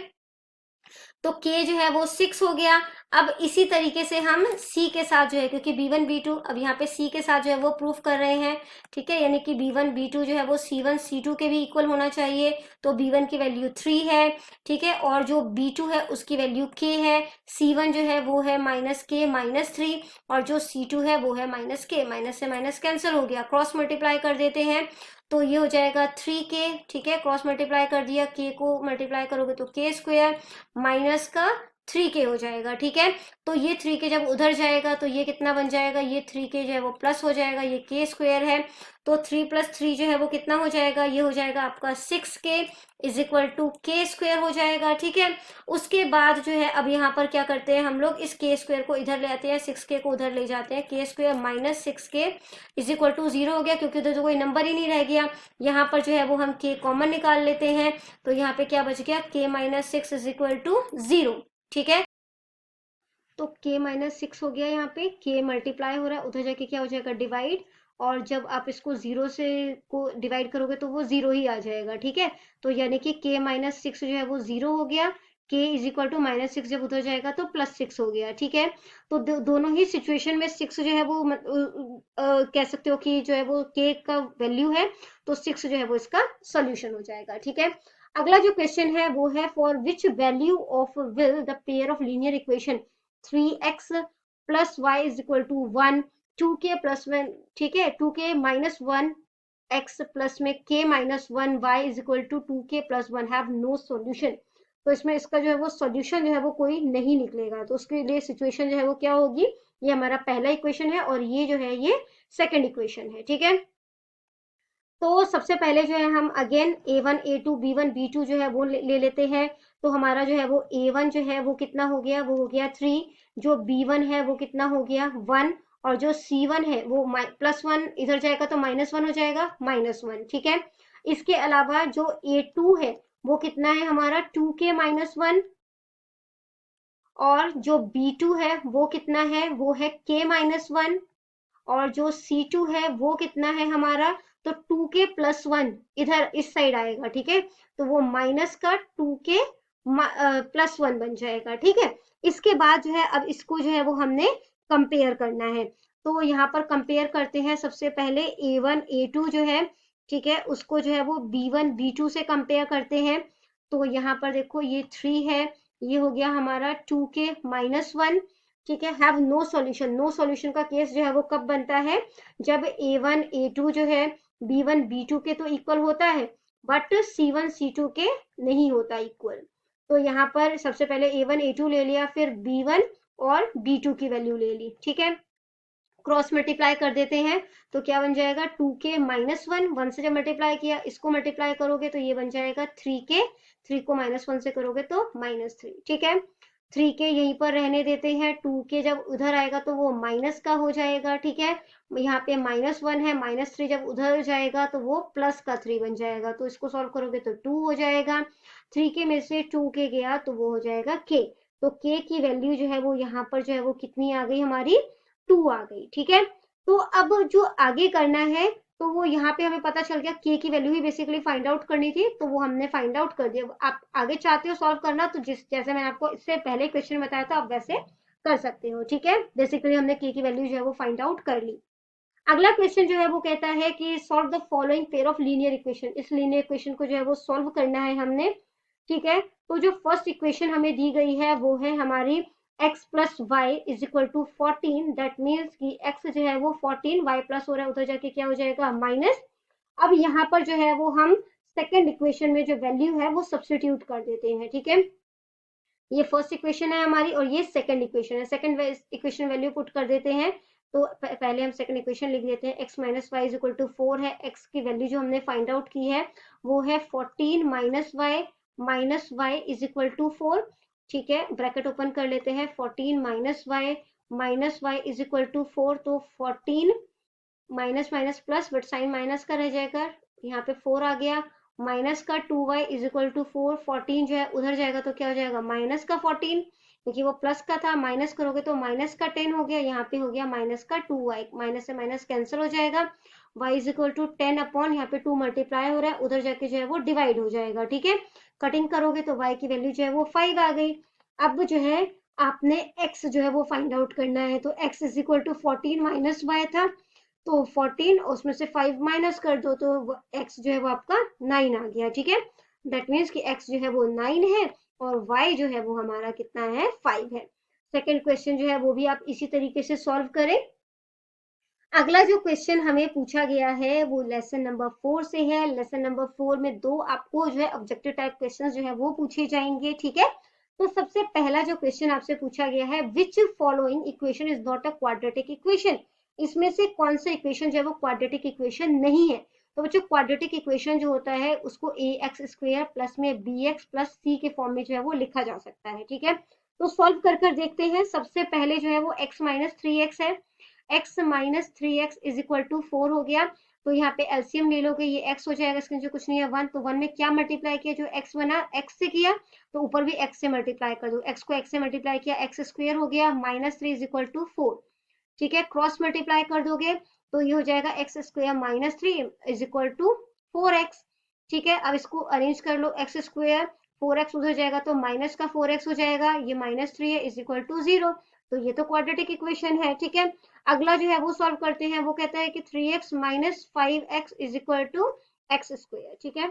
तो K जो है वो 6 हो गया। अब इसी तरीके से हम C के साथ जो है, क्योंकि B1 B2 अब यहाँ पे C के साथ जो है वो प्रूफ कर रहे हैं, ठीक है। यानी कि B1 B2 जो है वो C1 C2 के भी इक्वल होना चाहिए। तो B1 की वैल्यू 3 है, ठीक है, और जो B2 है उसकी वैल्यू K है। C1 जो है वो है -K-3, और जो C2 है वो है -K, माइनस से माइनस कैंसिल हो गया, क्रॉस मल्टीप्लाई कर देते हैं, तो ये हो जाएगा 3K, ठीक है। क्रॉस मल्टीप्लाई कर दिया, K को मल्टीप्लाई करोगे तो K स्क्वायर माइनस का 3K हो जाएगा, ठीक है। तो ये 3K जब उधर जाएगा तो ये कितना बन जाएगा, ये 3K जो है वो प्लस हो जाएगा, ये K स्क्वायर है, तो 3 + 3 जो है वो कितना हो जाएगा, ये हो जाएगा आपका 6K is equal to K square हो जाएगा, ठीक है। उसके बाद जो है अब यहाँ पर क्या करते हैं हम लोग, इस K स्क्वायर को इधर ले आते हैं, 6K को उधर ले जाते हैं, K square minus 6K is equal to 0 हो गया, क्योंकि उधर तो कोई नंबर ही नहीं रह गया। यहाँ पर जो है वो हम K कॉमन निकाल लेते हैं, तो यहाँ पे क्या बच गया, K-6 इज इक्वल टू 0, ठीक है। तो K-6 हो गया, यहाँ पे K मल्टीप्लाई हो रहा है, उधर जाके क्या हो जाएगा, डिवाइड, और जब आप इसको 0 से को डिवाइड करोगे तो वो 0 ही आ जाएगा, ठीक है। तो यानी कि K-6 जो है वो 0 हो गया, K इज इक्वल टू -6 जब उधर जाएगा तो +6 हो गया, ठीक है। तो दोनों ही सिचुएशन में 6 जो है वो कह सकते हो कि जो है वो K का वैल्यू है, तो 6 जो है वो इसका सोल्यूशन हो जाएगा, ठीक है। अगला जो क्वेश्चन है वो है for which value of will the pair of linear equation 3x plus Y is equal to 1, 2k plus 1, ठीक है, 2k माइनस 1 x प्लस में k minus 1 y is equal to 2k plus 1 have no solution. तो इसमें इसका जो है वो solution जो है वो कोई नहीं निकलेगा, तो उसके लिए सिचुएशन जो है वो क्या होगी, ये हमारा पहला इक्वेशन है और ये जो है ये सेकंड इक्वेशन है, ठीक है। तो सबसे पहले जो है हम again a1 a2 b1 b2 जो है वो ले लेते हैं। तो हमारा जो है वो a1 जो है वो कितना हो गया, वो हो गया 3, जो b1 है वो कितना हो गया 1, और जो c1 है वो +1 इधर जाएगा तो -1 हो जाएगा, -1, ठीक है। इसके अलावा जो a2 है वो कितना है हमारा 2k -1, और जो b2 है वो कितना है, वो है k -1, और जो C2 है वो कितना है हमारा, तो 2k प्लस 1 इधर इस साइड आएगा, ठीक है। तो वो माइनस का 2k प्लस 1 बन जाएगा, ठीक है। इसके बाद जो है अब इसको जो है वो हमने कंपेयर करना है। तो यहाँ पर कंपेयर करते हैं, सबसे पहले a1 a2 जो है, ठीक है, उसको जो है वो b1 b2 से कंपेयर करते हैं। तो यहाँ पर देखो ये 3 है, ये हो गया हमारा 2k -1, ठीक है। Have no solution, no solution का केस जो है वो कब बनता है, जब a1 a2 जो है b1 b2 के तो इक्वल होता है, बट c1 c2 के नहीं होता इक्वल। तो यहाँ पर सबसे पहले a1 a2 ले लिया, फिर b1 और b2 की वैल्यू ले ली, ठीक है। क्रॉस मल्टीप्लाई कर देते हैं, तो क्या बन जाएगा 2k -1, 1 से जब मल्टीप्लाई किया, इसको मल्टीप्लाई करोगे तो ये बन जाएगा 3k, 3 को -1 से करोगे तो -3, ठीक है। 3k यहीं पर रहने देते हैं, 2k जब उधर आएगा तो वो माइनस का हो जाएगा, ठीक है। यहाँ पे -1 है, -3 जब उधर जाएगा तो वो प्लस का 3 बन जाएगा, तो इसको सॉल्व करोगे तो 2 हो जाएगा। 3k में से 2k गया तो वो हो जाएगा k, तो k की वैल्यू जो है वो यहाँ पर जो है वो कितनी आ गई हमारी, 2 आ गई, ठीक है। तो अब जो आगे करना है, तो वो यहाँ पे हमें पता चल गया k की वैल्यू ही बेसिकली फाइंड आउट करनी थी, तो वो हमने फाइंड आउट कर दिया। आप आगे चाहते हो सॉल्व करना तो जैसे मैंने आपको इससे पहले क्वेश्चन बताया था, आप वैसे कर सकते हो, ठीक है। बेसिकली हमने k की वैल्यू जो है वो फाइंड आउट कर ली। अगला क्वेश्चन जो है वो कहता है कि solve the following pair of linear equation, इस लीनियर इक्वेशन को जो है वो सॉल्व करना है हमने, ठीक है। तो जो फर्स्ट इक्वेशन हमें दी गई है वो है हमारी x plus Y is equal to 14, that means कि x जो है वो 14, y प्लस हो रहा है उधर जाके क्या हो जाएगा माइनस। अब यहाँ पर जो है वो हम सेकेंड इक्वेशन में जो वैल्यू है वो सब्सटीट्यूट कर देते हैं, ठीक है। ये फर्स्ट इक्वेशन है हमारी और ये सेकंड इक्वेशन है, सेकंड इक्वेशन वैल्यू पुट कर देते हैं। तो पहले हम सेकंड इक्वेशन लिख देते हैं, x minus Y is equal to 4 है, x की वैल्यू जो हमने फाइंड आउट की है वो है 14 minus Y is equal to 4, ठीक है। ब्रैकेट ओपन कर लेते हैं, 14 minus Y is equal to 4, तो 14 minus minus plus, but sign minus का रह जाएगा, यहाँ पे 4 आ गया, माइनस का 2y इज इक्वल टू 4, 14 जो है उधर जाएगा तो क्या हो जाएगा माइनस का 14, क्योंकि वो प्लस का था, माइनस करोगे तो माइनस का 10 हो गया, यहाँ पे हो गया माइनस का 2y, माइनस से माइनस कैंसिल हो जाएगा, y is equal to 10 upon, यहाँ पे 2 मल्टीप्लाई हो रहा है, उधर जाके जो है वो डिवाइड हो जाएगा, ठीक है। कटिंग करोगे तो y की वैल्यू जो है वो 5 आ गई। अब जो है आपने x जो है वो फाइंड आउट करना है, तो x is equal to 14 minus Y था, तो 14 उसमें से 5 माइनस कर दो तो x जो है वो आपका 9 आ गया, ठीक है। दैट मीन्स कि x जो है वो 9 है और y जो है वो हमारा कितना है 5 है। सेकंड क्वेश्चन जो है वो भी आप इसी तरीके से सॉल्व करें। अगला जो क्वेश्चन हमें पूछा गया है वो लेसन नंबर 4 से है। लेसन नंबर 4 में दो आपको जो है ऑब्जेक्टिव टाइप क्वेश्चन जो है वो पूछे जाएंगे, ठीक है। तो सबसे पहला जो क्वेश्चन आपसे पूछा गया है, which following equation is not a quadratic equation, इसमें से कौन सा इक्वेशन जो है वो क्वाड्रेटिक इक्वेशन नहीं है। तो बच्चों क्वाड्रेटिक इक्वेशन जो होता है उसको ax स्क्वायर प्लस में bx प्लस c के फॉर्म में जो है वो लिखा जा सकता है, ठीक है। तो सॉल्व कर देखते हैं। सबसे पहले जो है वो x माइनस 3x है, x minus 3x is equal to 4 हो गया, तो यहाँ पे एलसीएम ले लोगे, ये x हो जाएगा, इसके नीचे कुछ नहीं है 1, तो 1 में क्या मल्टीप्लाई किया, जो x बना x से किया, तो ऊपर भी x से मल्टीप्लाई कर दो, x को x से मल्टीप्लाई किया, x स्क्वायर हो गया, माइनस 3 इज इक्वल टू 4, ठीक है। क्रॉस मल्टीप्लाई कर दोगे तो ये हो जाएगा x square minus 3 is equal to 4x, ठीक है। अब इसको अरेंज कर लो, x स्क्वायर 4x उधर जाएगा तो माइनस का 4x हो जाएगा, ये माइनस 3 है इज इक्वल टू 0, तो ये तो क्वाड्रेटिक इक्वेशन है, ठीक है। अगला जो है वो सॉल्व करते हैं, वो कहता है कि 3x minus 5x is equal to x square, ठीक है।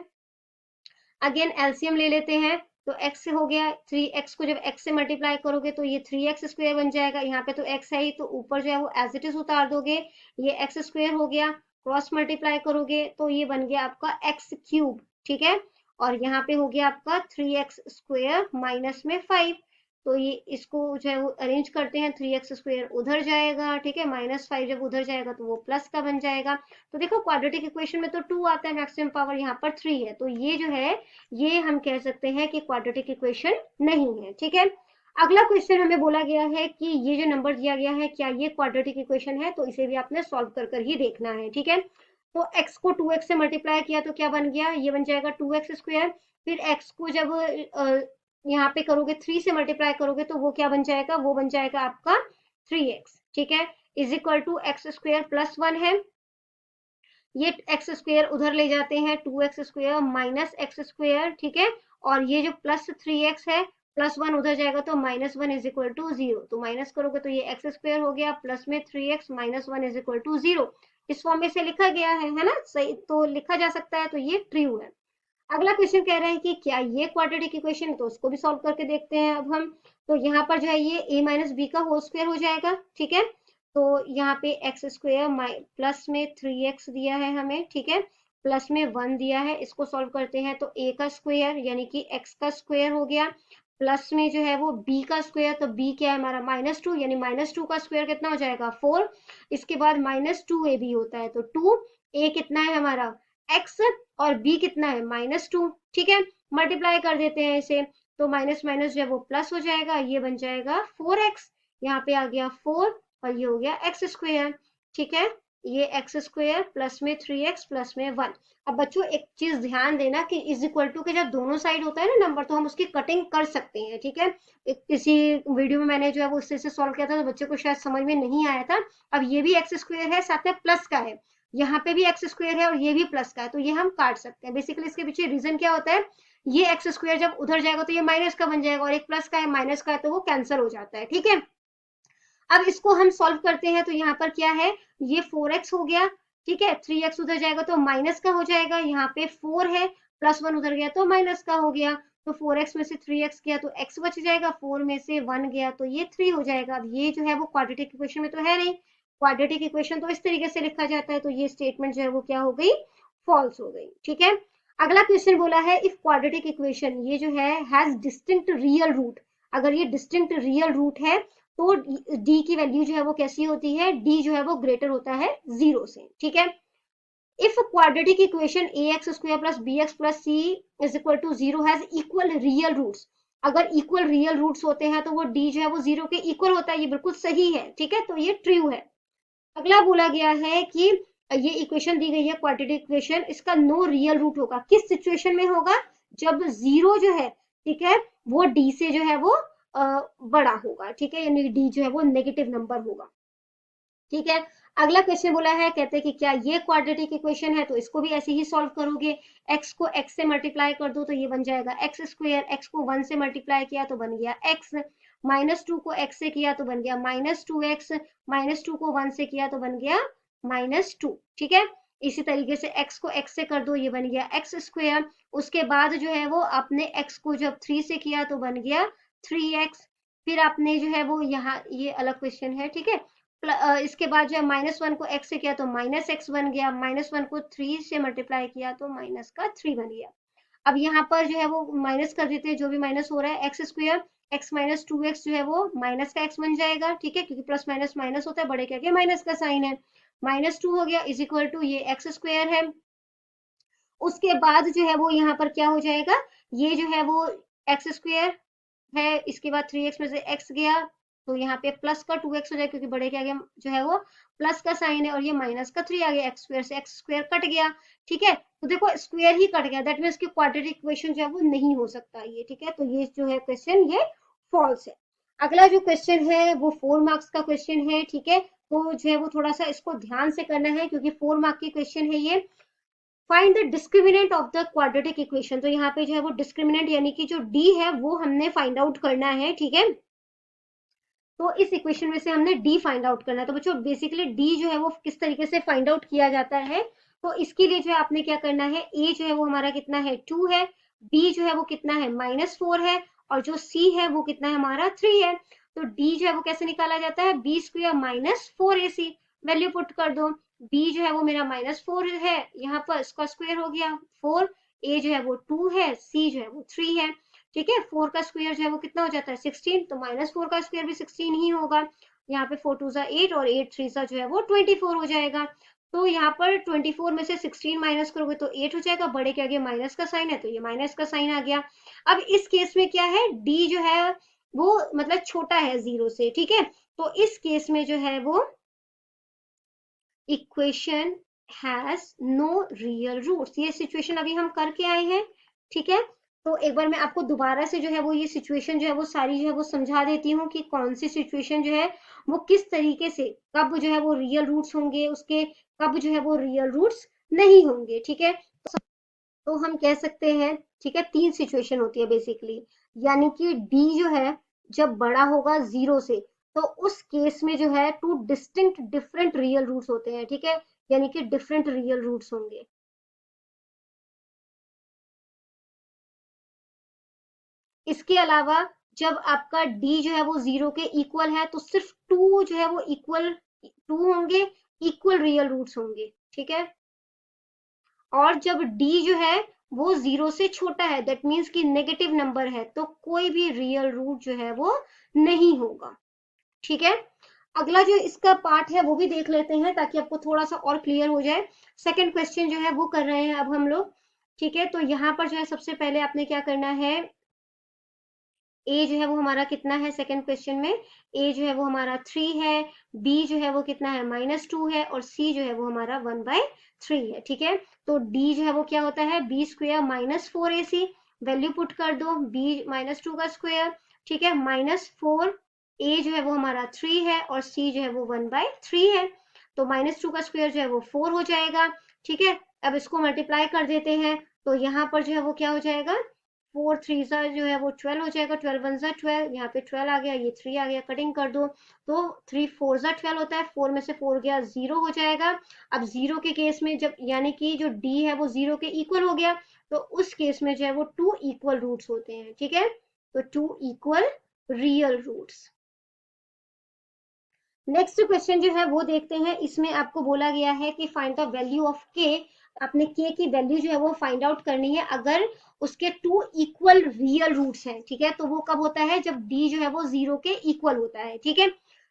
अगेन एलसीएम ले लेते हैं, तो x हो गया, 3x को जब x से मल्टीप्लाई करोगे तो ये 3x स्क्वायर बन जाएगा, यहाँ पे तो x है ही तो ऊपर जो है वो एज इट इज उतार दोगे, ये x स्क्वायर हो गया, क्रॉस मल्टीप्लाई करोगे तो ये बन गया आपका x क्यूब, ठीक है। और यहाँ पे हो गया आपका 3x स्क्वायर माइनस में 5, तो ये इसको जो है वो अरेंज करते हैं, 3x स्क्वायर उधर जाएगा, ठीक है, -5 जब उधर जाएगा तो वो प्लस का बन जाएगा। तो देखो क्वाड्रेटिक इक्वेशन में तो 2 आता है मैक्सिमम पावर, यहाँ पर 3 है, तो ये जो है ये हम कह सकते हैं कि क्वाड्रेटिक इक्वेशन नहीं है, ठीक है। अगला क्वेश्चन हमें बोला गया है कि ये जो नंबर दिया गया है क्या ये क्वाड्रेटिक इक्वेशन है, तो इसे भी आपने सॉल्व कर ही देखना है, ठीक है। तो x को 2x से मल्टीप्लाई किया तो क्या बन गया, ये बन जाएगा 2x स्क्वायर, फिर x को जब यहाँ पे करोगे 3 से मल्टीप्लाई करोगे तो वो क्या बन जाएगा, वो बन जाएगा आपका 3x, ठीक है, is equal to x square plus 1 है, ये एक्स स्क्वायर उधर ले जाते हैं, 2x square minus x square, ठीक है, और ये जो प्लस 3x है प्लस 1 उधर जाएगा तो -1 इज इक्वल टू 0, तो माइनस करोगे तो ये एक्स स्क्वायर हो गया प्लस में 3x minus 1 is equal to 0, इस फॉर्म में से लिखा गया है ना, सही तो लिखा जा सकता है, तो ये ट्रू है। अगला क्वेश्चन कह रहा है कि क्या ये क्वाड्रेटिक इक्वेशन है, तो उसको भी सॉल्व करके देखते हैं अब हम। तो यहाँ पर जो है ये a माइनस बी का होल स्क्वायर हो जाएगा, ठीक है, तो यहाँ पे एक्स स्क्वायर प्लस में 3x दिया है हमें, ठीक है, प्लस में 1 दिया है, इसको सॉल्व करते हैं तो a का स्क्वायर यानी कि x का स्क्वायर हो गया, प्लस में जो है वो b का स्क्वायर, तो b क्या है हमारा -2, यानी -2 का स्क्वायर कितना हो जाएगा 4, इसके बाद -2a भी होता है तो 2, a कितना है हमारा x और b कितना है -2, ठीक है, मल्टीप्लाई कर देते हैं इसे, तो माइनस माइनस जब वो प्लस हो जाएगा ये बन जाएगा 4x, यहाँ पे आ गया 4 और ये हो गया एक्स स्क्वायर, ठीक है, ये एक्स स्क्वायर प्लस में 3x प्लस में 1। अब बच्चों एक चीज ध्यान देना कि इज इक्वल टू के जब दोनों साइड होता है ना नंबर, तो हम उसकी कटिंग कर सकते हैं, ठीक है। किसी वीडियो में मैंने जो है वो उससे सॉल्व किया था तो बच्चे को शायद समझ में नहीं आया था। अब ये भी एक्स स्क्वायर है, साथ में प्लस का है, यहाँ पे भी एक्स स्क्वायर है और ये भी प्लस का है, तो ये हम काट सकते हैं। बेसिकली इसके पीछे रीजन क्या होता है, ये एक्स स्क्वायर जब उधर जाएगा तो ये माइनस का बन जाएगा, और एक प्लस का है माइनस का है तो वो कैंसिल हो जाता है, ठीक है। अब इसको हम सॉल्व करते हैं तो यहाँ पर क्या है, ये 4x हो गया, ठीक है, 3x उधर जाएगा तो माइनस का हो जाएगा, यहाँ पे 4 है, प्लस 1 उधर गया तो माइनस का हो गया, तो 4x में से 3x गया तो x बच जाएगा, 4 में से 1 गया तो ये 3 हो जाएगा। अब ये जो है वो क्वाड्रेटिक इक्वेशन में तो है नहीं, क्वाड्रेटिक इक्वेशन तो इस तरीके से लिखा जाता है, तो ये स्टेटमेंट जो है वो क्या हो गई, फॉल्स हो गई, ठीक है। अगला क्वेश्चन बोला है इफ क्वाड्रेटिक इक्वेशन ये जो है हैज डिस्टिंक्ट रियल रूट, अगर ये डिस्टिंक्ट रियल रूट है तो d की वैल्यू जो है वो कैसी होती है, d जो है वो ग्रेटर होता है 0 से, ठीक है। If quadratic equation ax square plus bx plus c is equal to 0 has equal real roots, अगर इक्वल रियल रूट्स होते हैं तो वो d जो है वो 0 के इक्वल होता है, ये बिल्कुल सही है, ठीक है, तो ये ट्रू है। अगला बोला गया है कि ये इक्वेशन दी गई है क्वाड्रेटिक इक्वेशन, इसका नो रियल रूट होगा, किस सिचुएशन में होगा, जब 0 जो है, ठीक है, वो d से जो है वो बड़ा होगा, ठीक है, यानी डी जो है वो नेगेटिव नंबर होगा, ठीक है। अगला क्वेश्चन बोला है, कहते हैं कि क्या ये क्वाड्रेटिक इक्वेशन है, तो इसको भी ऐसे ही सॉल्व करोगे, x को x से मल्टीप्लाई कर दो तो ये बन जाएगा एक्स स्क्वायर, x को 1 से मल्टीप्लाई किया तो बन गया x, -2 को x से किया तो बन गया -2x, -2 को 1 से किया तो बन गया -2, ठीक है। इसी तरीके से x को x से कर दो, ये बन गया एक्स स्क्वायर, उसके बाद जो है वो आपने x को जब 3 से किया तो बन गया 3x, फिर आपने जो है वो यहाँ ये अलग क्वेश्चन है, ठीक है, इसके बाद जो है -1 को x से किया तो -x बन गया, -1 को 3 से मल्टीप्लाई किया तो -3 बन गया। अब यहाँ पर जो है वो माइनस कर देते हैं, जो भी माइनस हो रहा है, x square x minus 2x जो है वो माइनस का x बन जाएगा, ठीक है, क्योंकि प्लस माइनस माइनस होता है, बड़े के आगे माइनस का साइन है, -2 हो गया इज इक्वल टू ये एक्स स्क्वायर है। उसके बाद जो है वो यहाँ पर क्या हो जाएगा, ये जो है वो एक्स स्क्वायर है, इसके बाद 3x में से x गया तो यहाँ पे प्लस का 2x हो जाएगा, क्योंकि बड़े के आगे जो है वो प्लस का साइन है, और ये माइनस का 3 आ गया, एक्स स्क्वायर से एक्स स्क्वायर कट गया, ठीक है, तो देखो स्क्वायर ही कट गया, दैट मीन्स कि क्वाड्रेटिक इक्वेशन जो है वो नहीं हो सकता ये, ठीक है, तो ये जो है क्वेश्चन ये फॉल्स है। अगला जो क्वेश्चन है वो 4 मार्क्स का क्वेश्चन है, ठीक है, तो जो है वो थोड़ा सा इसको ध्यान से करना है क्योंकि 4 मार्क की क्वेश्चन है ये। Find the discriminant of the quadratic equation, तो यहाँ पे जो है वो डिस्क्रिमिनेंट यानी कि जो d है वो हमने फाइंड आउट करना है, ठीक है, तो इस इक्वेशन में से हमने d फाइंड आउट करना है। तो बच्चों बेसिकली d जो है वो किस तरीके से फाइंड आउट किया जाता है, तो इसके लिए जो है आपने क्या करना है, a जो है वो हमारा कितना है 2 है, b जो है वो कितना है -4 है, और जो c है वो कितना है हमारा 3 है। तो d जो है वो कैसे निकाला जाता है, b square -4ac, value put कर दो। b जो है वो मेरा -4 है, यहाँ पर इसका स्क्वायर हो गया 4, a जो है वो 2 है, c जो है वो 3 है। ठीक है, 4 का स्क्वायर जो है वो कितना हो जाता है 16, तो -4 का स्क्वायर भी 16 ही होगा। यहाँ पे 4 2 सा 8 और 8 3 सा जो है वो 24 हो जाएगा। तो यहाँ पर 24 में से 16 माइनस करोगे तो 8 हो जाएगा, बड़े के आगे माइनस का साइन है तो ये माइनस का साइन आ गया। अब इस केस में क्या है, d जो है वो मतलब छोटा है 0 से, ठीक है। तो इस केस में जो है वो equation has no real roots, ये सिचुएशन अभी हम करके आए हैं, ठीक है। तो एक बार मैं आपको दोबारा से जो है वो ये सिचुएशन जो है वो सारी जो है वो समझा देती हूँ कि कौन सी सिचुएशन जो है वो किस तरीके से कब जो है वो रियल रूट्स होंगे उसके, कब जो है वो रियल रूट्स नहीं होंगे, ठीक है। तो हम कह सकते हैं, ठीक है, 3 सिचुएशन होती है बेसिकली, यानी कि डी जो है जब बड़ा होगा 0 से, तो उस केस में जो है 2 डिस्टिंक्ट डिफरेंट रियल रूट्स होते हैं, ठीक है, यानी कि डिफरेंट रियल रूट्स होंगे। इसके अलावा जब आपका d जो है वो 0 के इक्वल है तो सिर्फ 2 जो है वो इक्वल 2 होंगे, इक्वल रियल रूट्स होंगे, ठीक है। और जब d जो है वो 0 से छोटा है, दैट मीन्स कि नेगेटिव नंबर है, तो कोई भी रियल रूट जो है वो नहीं होगा, ठीक है। अगला जो इसका पार्ट है वो भी देख लेते हैं ताकि आपको थोड़ा सा और क्लियर हो जाए। सेकंड क्वेश्चन जो है वो कर रहे हैं अब हम लोग, ठीक है। तो यहाँ पर जो है सबसे पहले आपने क्या करना है, ए जो है वो हमारा कितना है सेकंड क्वेश्चन में, ए जो है वो हमारा 3 है, बी जो है वो कितना है -2 है, और सी जो है वो हमारा 1/3 है, ठीक है। तो डी जो है वो क्या होता है B square -4ac, value put कर दो, बी -2 का स्क्वायर, ठीक है, -4, ए जो है वो हमारा 3 है और सी जो है वो 1/3 है। तो -2 का स्क्वायर जो है वो 4 हो जाएगा, ठीक है। अब इसको मल्टीप्लाई कर देते हैं, तो यहाँ पर जो है वो क्या हो जाएगा, 4 3 सा जो है वो 12 हो जाएगा, 12 1 सा 12, यहाँ पे 12 आ गया, ये 3 आ गया, कटिंग कर दो। तो 3 4 सा 12 होता है, 4 में से 4 गया 0 हो जाएगा। अब 0 के केस में जब यानी कि जो d है वो 0 के इक्वल हो गया, तो उस केस में जो है वो 2 इक्वल रूट्स होते हैं, ठीक है। तो 2 equal real roots. Next question जो है वो देखते हैं, इसमें आपको बोला गया है कि फाइंड द वैल्यू ऑफ के, अपने के की वैल्यू जो है वो फाइंड आउट करनी है अगर उसके 2 इक्वल रियल रूट्स हैं, ठीक है। तो वो कब होता है, जब d जो है वो 0 के इक्वल होता है, ठीक है।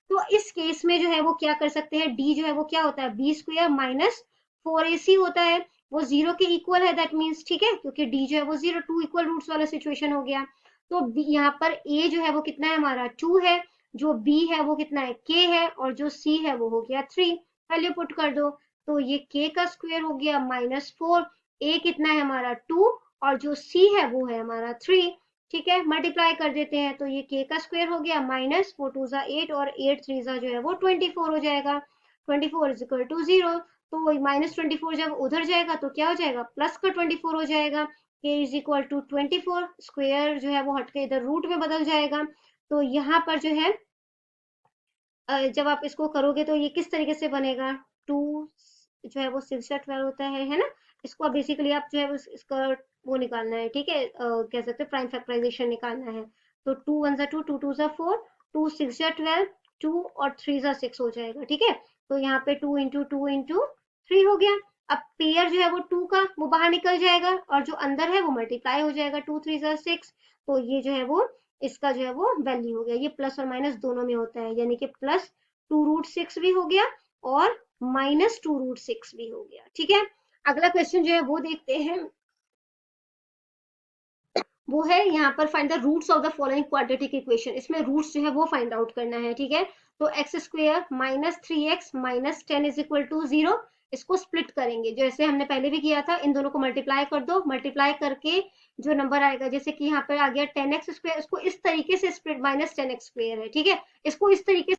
तो इस केस में जो है वो क्या कर सकते हैं, d जो है वो क्या होता है b स्क्वायर -4ac होता है, वो 0 के इक्वल है, दैट मीन्स, ठीक है, क्योंकि d जो है वो 0 2 इक्वल रूट्स वाला सिचुएशन हो गया। तो यहाँ पर a जो है वो कितना है हमारा 2 है, जो b है वो कितना है k है, और जो c है वो हो गया 3, वैल्यू पुट कर दो। तो ये k का स्क्वायर हो गया -4, a कितना है हमारा 2, और जो c है वो है हमारा 3, ठीक है। मल्टीप्लाई कर देते हैं, तो ये k का स्क्वायर हो गया -4 2 सा 8 और 8 3 सा जो है वो 24 हो जाएगा, 24 इज इक्वल टू 0। तो -24 जब उधर जाएगा तो क्या हो जाएगा, प्लस का 24 हो जाएगा, k is equal to 24, square जो है वो हट के इधर रूट में बदल जाएगा। तो यहाँ पर जो है जब आप इसको करोगे तो ये किस तरीके से बनेगा, 2 जो है वो 6 या 12 होता है ना। इसको अब बेसिकली आप जो है इसका वो निकालना है, ठीक है, कह सकते हैं प्राइम फैक्टराइजेशन निकालना है। तो 2 1 सा 2 2 2 सा 4, 2 6 या 12, 2 और 3 सा 6 हो जाएगा, ठीक है। तो यहाँ पे 2 इंटू 2 इंटू 3 हो गया। अब पेयर जो है वो 2 का वो बाहर निकल जाएगा, और जो अंदर है वो मल्टीप्लाई हो जाएगा, 2 3 सा 6। तो ये जो है वो इसका जो है वो वैल्यू हो गया, ये प्लस और माइनस दोनों में होता है, यानी कि +2√6 भी हो गया और -2√6 भी हो गया, ठीक है। अगला क्वेश्चन जो है वो देखते हैं, वो है यहाँ पर find the roots of the following quadratic equation, इसमें रूट्स जो है वो फाइंड आउट करना है, ठीक है। तो x square -3x -10 is equal to 0, इसको स्प्लिट करेंगे जैसे हमने पहले भी किया था, इन दोनों को मल्टीप्लाई कर दो, मल्टीप्लाई करके जो नंबर आएगा, जैसे कि यहाँ पर आ गया 10x स्क्वायर, इसको इस तरीके से स्प्लिट -10x स्क्वायर है, ठीक है, इसको इस तरीके।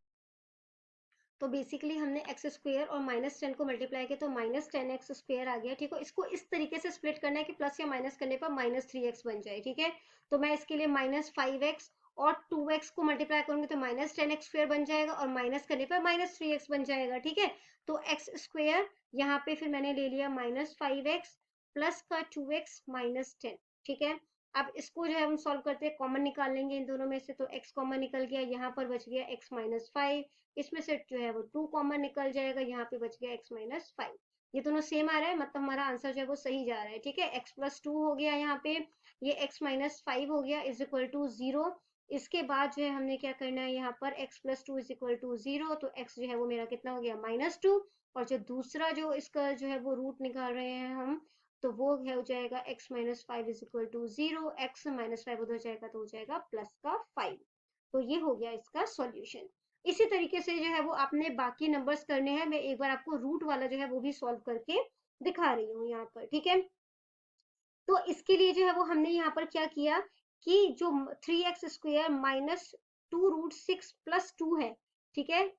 तो बेसिकली हमने एक्स स्क्वायर और -10 को मल्टीप्लाई किया तो -10x स्क्वायर आ गया, ठीक है। इसको इस तरीके से स्प्लिट करना है कि प्लस या माइनस करने पर -3x बन जाए, ठीक है। तो मैं इसके लिए -5x और 2x को मल्टीप्लाई करूंगी तो -10x स्क्वायर बन जाएगा, और माइनस करने पर -3x बन जाएगा, ठीक है। तो एक्स स्क्वायर यहाँ पे फिर मैंने ले लिया -5x प्लस का 2x -10, ठीक है। अब इसको जो है हम सॉल्व करते हैं, कॉमन निकाल लेंगे इन दोनों में से, तो x कॉमन निकल गया, यहाँ पर बच गया x माइनस 5, इसमें से जो है वो 2 कॉमन निकल जाएगा, यहाँ पे बच गया x माइनस 5। ये दोनों सेम आ रहा है, मतलब हमारा आंसर जो है वो सही जा रहा है। ठीक है, x प्लस 2 हो गया यहाँ पे, ये x माइनस 5 हो गया इज इक्वल टू 0। इसके बाद जो है हमने क्या करना है, यहाँ पर x plus 2 is equal to 0, तो x जो है वो मेरा कितना हो गया, -2। और जो दूसरा जो इसका जो है वो रूट निकाल रहे हैं हम, तो वो है हो जाएगा x minus 5 is equal to 0, x minus 5 उधर जाएगा तो हो जाएगा प्लस का 5। तो ये हो गया इसका सॉल्यूशन। इसी तरीके से जो है वो आपने बाकी नंबर्स करने हैं, मैं एक बार आपको रूट वाला जो है वो भी सॉल्व करके दिखा रही हूँ यहाँ पर। ठीक है, तो इसके लिए जो है वो हमने यहाँ पर क्या किया कि जो 3x स्क्वेयर माइनस 2√6 प्लस 2 है, ठीक है,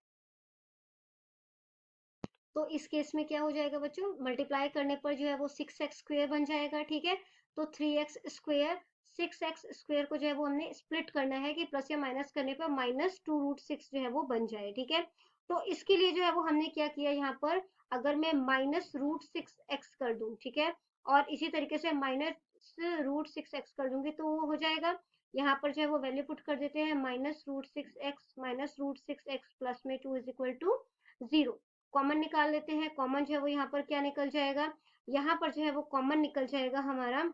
तो इस केस में क्या हो जाएगा बच्चों, मल्टीप्लाई करने पर जो है वो 6x स्क्वेयर बन जाएगा। ठीक है, तो 3x स्क्वेयर 6x स्क्वेयर को जो है वो हमने स्प्लिट करना है कि प्लस या माइनस करने पर -2√6 जो है वो बन जाए। ठीक है, तो इसके लिए जो है वो हमने क्या किया यहाँ पर, अगर मैं -√6x कर दूं, ठीक है, और इसी तरीके से -√6x कर दूंगी तो वो हो जाएगा, यहाँ पर जो है वो वैल्यू पुट कर देते हैं, -√6x प्लस में 2 इज इक्वल टू 0। कॉमन निकाल लेते हैं, कॉमन जो है वो यहाँ पर क्या निकल जाएगा, यहाँ पर जो है वो कॉमन निकल जाएगा हमारा।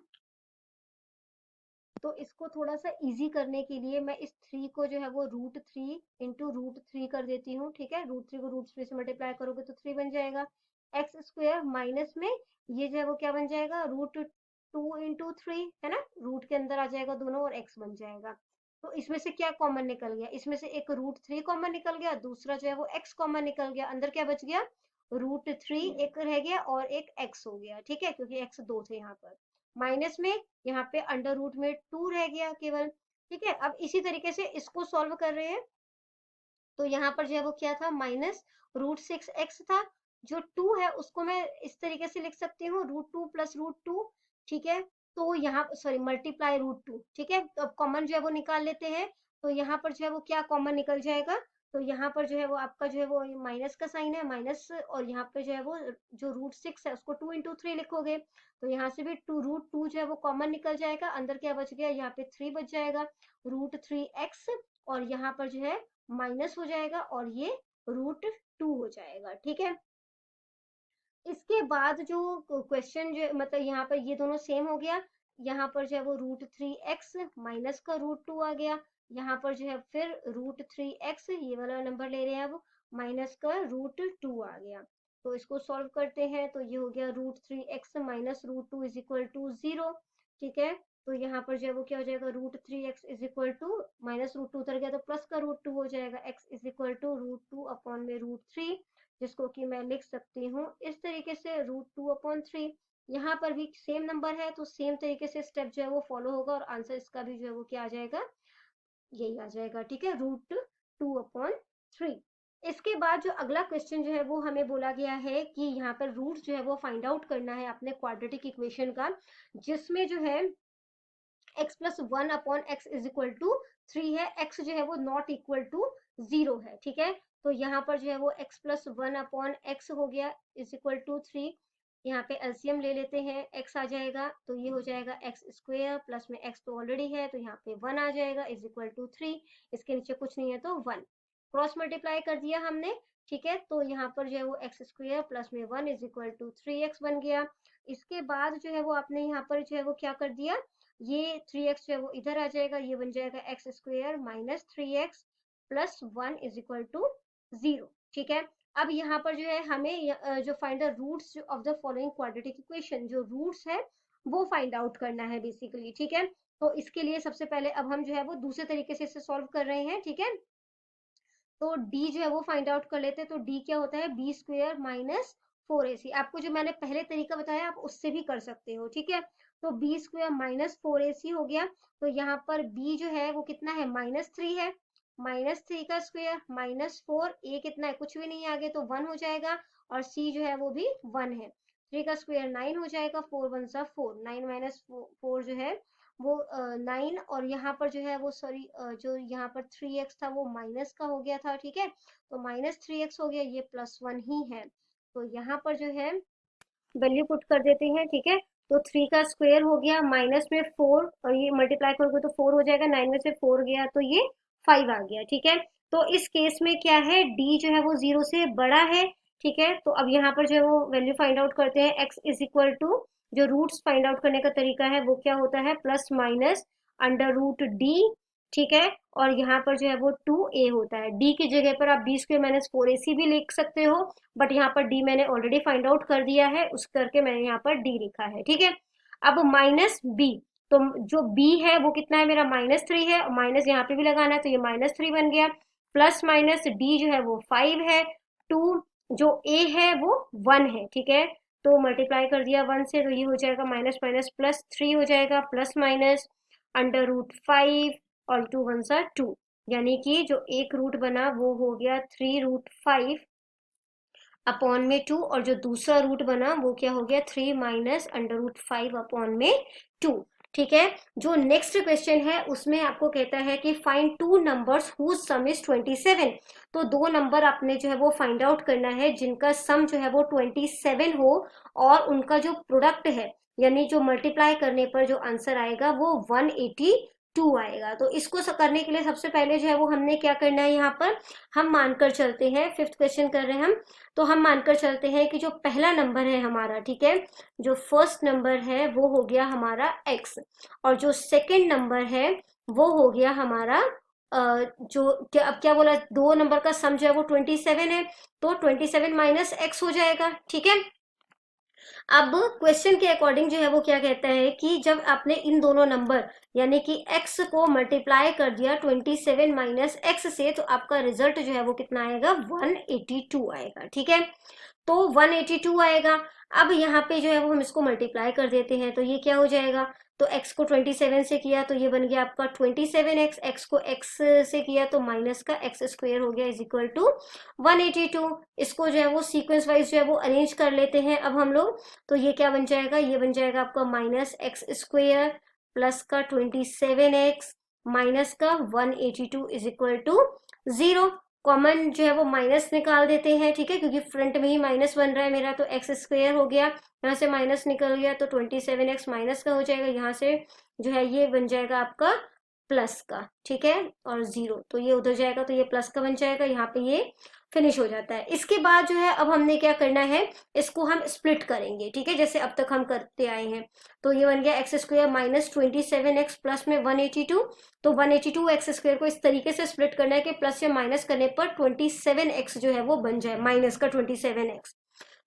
तो इसको थोड़ा सा इजी करने के लिए मैं इस 3 को जो है वो √3 इंटू √3 कर देती हूँ। ठीक है, √3 को √3 से मल्टीप्लाई करोगे तो 3 बन जाएगा, एक्स स्क्वेयर माइनस में ये जो है वो क्या बन जाएगा, √2 इंटू 3 है ना, रूट के अंदर आ जाएगा दोनों और x बन जाएगा। तो इसमें से क्या कॉमन निकल गया, इसमें से एक √3 कॉमन निकल गया, दूसरा जो है वो x कॉमन निकल गया, अंदर क्या बच गया, √3 एक रह गया और एक x हो गया। ठीक है, क्योंकि x दो थे यहाँ पर, माइनस में यहाँ पे अंडर रूट में 2 रह गया केवल। ठीक है, अब इसी तरीके से इसको सॉल्व कर रहे हैं, तो यहाँ पर जो है वो क्या था, -√6x था, जो 2 है उसको मैं इस तरीके से लिख सकती हूँ, √2 प्लस √2। ठीक है, तो यहाँ सॉरी मल्टीप्लाई √2। ठीक है, तो अब कॉमन जो है वो निकाल लेते हैं, तो यहाँ पर जो है वो क्या कॉमन निकल जाएगा, तो यहाँ पर जो है वो आपका जो है वो माइनस का साइन है, माइनस, और यहाँ पे जो है वो जो √6 है उसको 2 इंटू 3 लिखोगे, तो यहाँ से भी √2 जो है वो कॉमन निकल जाएगा, अंदर क्या बच गया, यहाँ पे 3 बच जाएगा, √3x, और यहाँ पर जो है माइनस हो जाएगा और ये √2 हो जाएगा। ठीक है, इसके बाद जो क्वेश्चन जो मतलब यहाँ पर ये दोनों सेम हो गया, यहाँ पर जो है वो √3x माइनस का √2 आ गया, यहाँ पर जो है फिर √3x ये वाला नंबर ले रहे हैं अब, माइनस का √2 आ गया। तो इसको सॉल्व करते हैं, तो ये हो गया √3x minus √2 is equal to 0। ठीक है, तो यहाँ पर जो है वो क्या हो जाएगा, √3x इज इक्वल टू -√2 उतर गया तो प्लस का √2 हो जाएगा, x is equal to √2 upon में √3, जिसको कि मैं लिख सकती हूँ इस तरीके से, √2/3। यहाँ पर भी सेम नंबर है तो सेम तरीके से स्टेप जो है वो फॉलो होगा, और आंसर इसका भी जो है वो क्या आ जाएगा, यही आ जाएगा। ठीक है, √2/3। इसके बाद जो अगला क्वेश्चन जो है वो हमें बोला गया है कि यहाँ पर रूट जो है वो फाइंड आउट करना है अपने क्वाड्रेटिक इक्वेशन का, जिसमें जो है x plus 1/x is equal to 3 है, x जो है वो नॉट इक्वल टू 0 है। ठीक है, तो यहाँ पर जो है वो x प्लस 1/x हो गया इज इक्वल टू 3, यहाँ पे एलसीएम ले लेते हैं, x आ जाएगा तो ये हो जाएगा x स्क्वेयर प्लस में x तो ऑलरेडी है तो यहाँ पे 1 आ जाएगा इज इक्वल टू 3, इसके नीचे कुछ नहीं है तो 1, क्रॉस मल्टीप्लाई कर दिया हमने। ठीक है, तो यहाँ पर जो है वो x स्क्वेयर प्लस में 1 इज इक्वल टू 3x बन गया। इसके बाद जो है वो आपने यहाँ पर जो है वो क्या कर दिया, ये 3x जो है वो इधर आ जाएगा, ये बन जाएगा x square minus 3x plus 1 is equal to 0। ठीक है, अब यहाँ पर जो है हमें जो find the roots of the following quadratic equation, जो रूट्स है वो फाइंड आउट करना है बेसिकली। ठीक है, तो इसके लिए सबसे पहले अब हम जो है वो दूसरे तरीके से इसे सॉल्व कर रहे हैं। ठीक है, तो d जो है वो फाइंड आउट कर लेते हैं, तो d क्या होता है, b स्क्वेयर माइनस 4ac। आपको जो मैंने पहले तरीका बताया आप उससे भी कर सकते हो। ठीक है, तो b स्क्वेयर माइनस 4ac हो गया, तो यहाँ पर b जो है वो कितना है, -3 है, -3 का स्क्वेयर -4, a कितना है, कुछ भी नहीं है आगे तो 1 हो जाएगा, और c जो है वो भी 1 है, 3 का स्क्वेयर 9 हो जाएगा, 4 1 सा 4, 9 माइनस 4 जो है वो 9, और यहाँ पर जो है वो सॉरी जो यहाँ पर 3x था वो माइनस का हो गया था। ठीक है, तो -3x हो गया, ये +1 ही है, तो यहाँ पर जो है वैल्यू पुट कर देते हैं। ठीक है, तो 3 का स्क्वायर हो गया, माइनस में 4 और ये मल्टीप्लाई करोगे तो 4 हो जाएगा, 9 में से 4 गया तो ये 5 आ गया, ठीक है। तो इस केस में क्या है, डी जो है वो 0 से बड़ा है, ठीक है। तो अब यहाँ पर जो है वो वैल्यू फाइंड आउट करते हैं, x इज इक्वल टू, जो रूट्स फाइंड आउट करने का तरीका है वो क्या होता है, plus minus under root D, ठीक है। और यहाँ पर जो है वो 2a होता है, d की जगह पर आप b² माइनस 4ac भी लिख सकते हो, बट यहाँ पर d मैंने ऑलरेडी फाइंड आउट कर दिया है, उस करके मैंने यहाँ पर d लिखा है, ठीक है। अब माइनस b, तो जो b है वो कितना है मेरा, -3 है, माइनस यहाँ पे भी लगाना है तो ये -3 बन गया, प्लस माइनस d जो है वो 5 है, 2 जो a है वो 1 है, ठीक है। तो मल्टीप्लाई कर दिया 1 से, तो ये हो जाएगा माइनस माइनस प्लस 3 हो जाएगा, प्लस माइनस अंडर रूट 5 और 2 1 सा 2, यानी कि जो एक रूट बना वो हो गया 3√5 अपॉन में 2, और जो दूसरा रूट बना वो क्या हो गया 3 माइनस अंडर रूट 5 अपॉन में 2, ठीक है। जो नेक्स्ट क्वेश्चन है उसमें आपको कहता है कि find 2 numbers whose sum is 27, तो 2 नंबर आपने जो है वो फाइंड आउट करना है जिनका सम जो है वो 27 हो, और उनका जो प्रोडक्ट है यानी जो मल्टीप्लाई करने पर जो आंसर आएगा वो 182 आएगा। तो इसको करने के लिए सबसे पहले जो है वो हमने क्या करना है, यहाँ पर हम मानकर चलते हैं, 5th क्वेश्चन कर रहे हैं हम, तो हम मानकर चलते हैं कि जो पहला नंबर है हमारा, ठीक है, जो फर्स्ट नंबर है वो हो गया हमारा x, और जो सेकंड नंबर है वो हो गया हमारा जो क्या, अब क्या बोला, 2 नंबर का सम जो है वो 27 है, तो 27 माइनस x हो जाएगा, ठीक है। अब क्वेश्चन के अकॉर्डिंग जो है वो क्या कहता है कि जब आपने इन दोनों नंबर यानी कि x को मल्टीप्लाई कर दिया 27 माइनस x से, तो आपका रिजल्ट जो है वो कितना आएगा, 182 आएगा, ठीक है। तो 182 आएगा। अब यहाँ पे जो है वो हम इसको मल्टीप्लाई कर देते हैं, तो ये क्या हो जाएगा, तो x को 27 से किया तो ये बन गया आपका 27x, x को x से किया तो माइनस का x² हो गया इज इक्वल टू 182। इसको जो है वो सीक्वेंस वाइज जो है वो अरेंज कर लेते हैं अब हम लोग, तो ये क्या बन जाएगा, ये बन जाएगा आपका -x² प्लस का 27x माइनस का 182 इज इक्वल टू 0। कॉमन जो है वो माइनस निकाल देते हैं, ठीक है, क्योंकि फ्रंट में ही माइनस बन रहा है मेरा, तो x² हो गया, यहाँ से माइनस निकल गया तो 27x माइनस का हो जाएगा, यहाँ से जो है ये बन जाएगा आपका प्लस का, ठीक है, और 0, तो ये उधर जाएगा तो ये प्लस का बन जाएगा, यहाँ पे ये फिनिश हो जाता है। इसके बाद जो है अब हमने क्या करना है, इसको हम स्प्लिट करेंगे, ठीक है, जैसे अब तक हम करते आए हैं। तो ये बन गया x² माइनस 27x प्लस में 182, तो 182x² को इस तरीके से स्प्लिट करना है कि प्लस या माइनस करने पर 27x जो है वो बन जाए, माइनस का 27x।